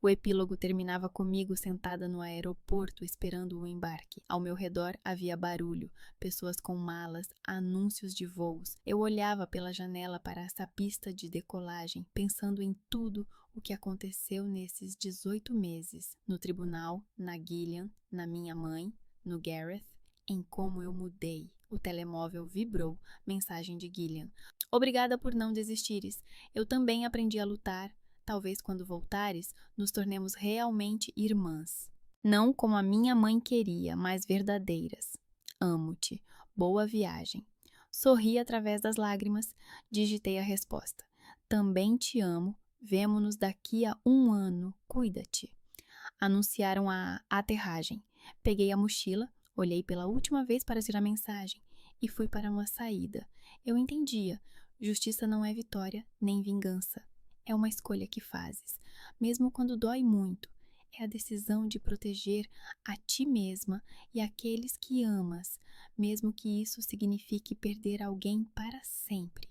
S1: O epílogo terminava comigo sentada no aeroporto esperando o embarque. Ao meu redor havia barulho, pessoas com malas, anúncios de voos. Eu olhava pela janela para essa pista de decolagem, pensando em tudo o que aconteceu nesses 18 meses. No tribunal, na Gillian, na minha mãe, no Gareth, em como eu mudei. O telemóvel vibrou. Mensagem de Gillian. Obrigada por não desistires. Eu também aprendi a lutar. Talvez quando voltares, nos tornemos realmente irmãs. Não como a minha mãe queria, mas verdadeiras. Amo-te. Boa viagem. Sorri através das lágrimas. Digitei a resposta. Também te amo. Vemo-nos daqui a um ano. Cuida-te. Anunciaram a aterragem. Peguei a mochila, olhei pela última vez para tirar a mensagem e fui para uma saída. Eu entendia. Justiça não é vitória nem vingança. É uma escolha que fazes, mesmo quando dói muito. É a decisão de proteger a ti mesma e aqueles que amas, mesmo que isso signifique perder alguém para sempre.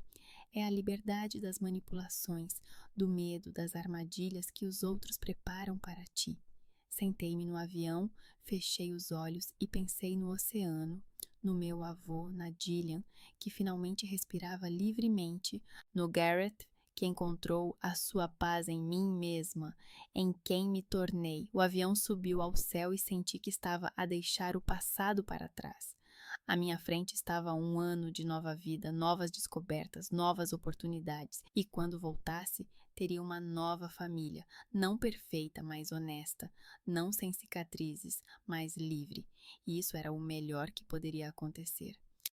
S1: É a liberdade das manipulações, do medo, das armadilhas que os outros preparam para ti. Sentei-me no avião, fechei os olhos e pensei no oceano, no meu avô, na Gillian, que finalmente respirava livremente, no Gareth, que encontrou a sua paz em mim mesma, em quem me tornei. O avião subiu ao céu e senti que estava a deixar o passado para trás. À minha frente estava um ano de nova vida, novas descobertas, novas oportunidades. E quando voltasse, teria uma nova família, não perfeita, mas honesta, não sem cicatrizes, mas livre. E isso era o melhor que poderia acontecer.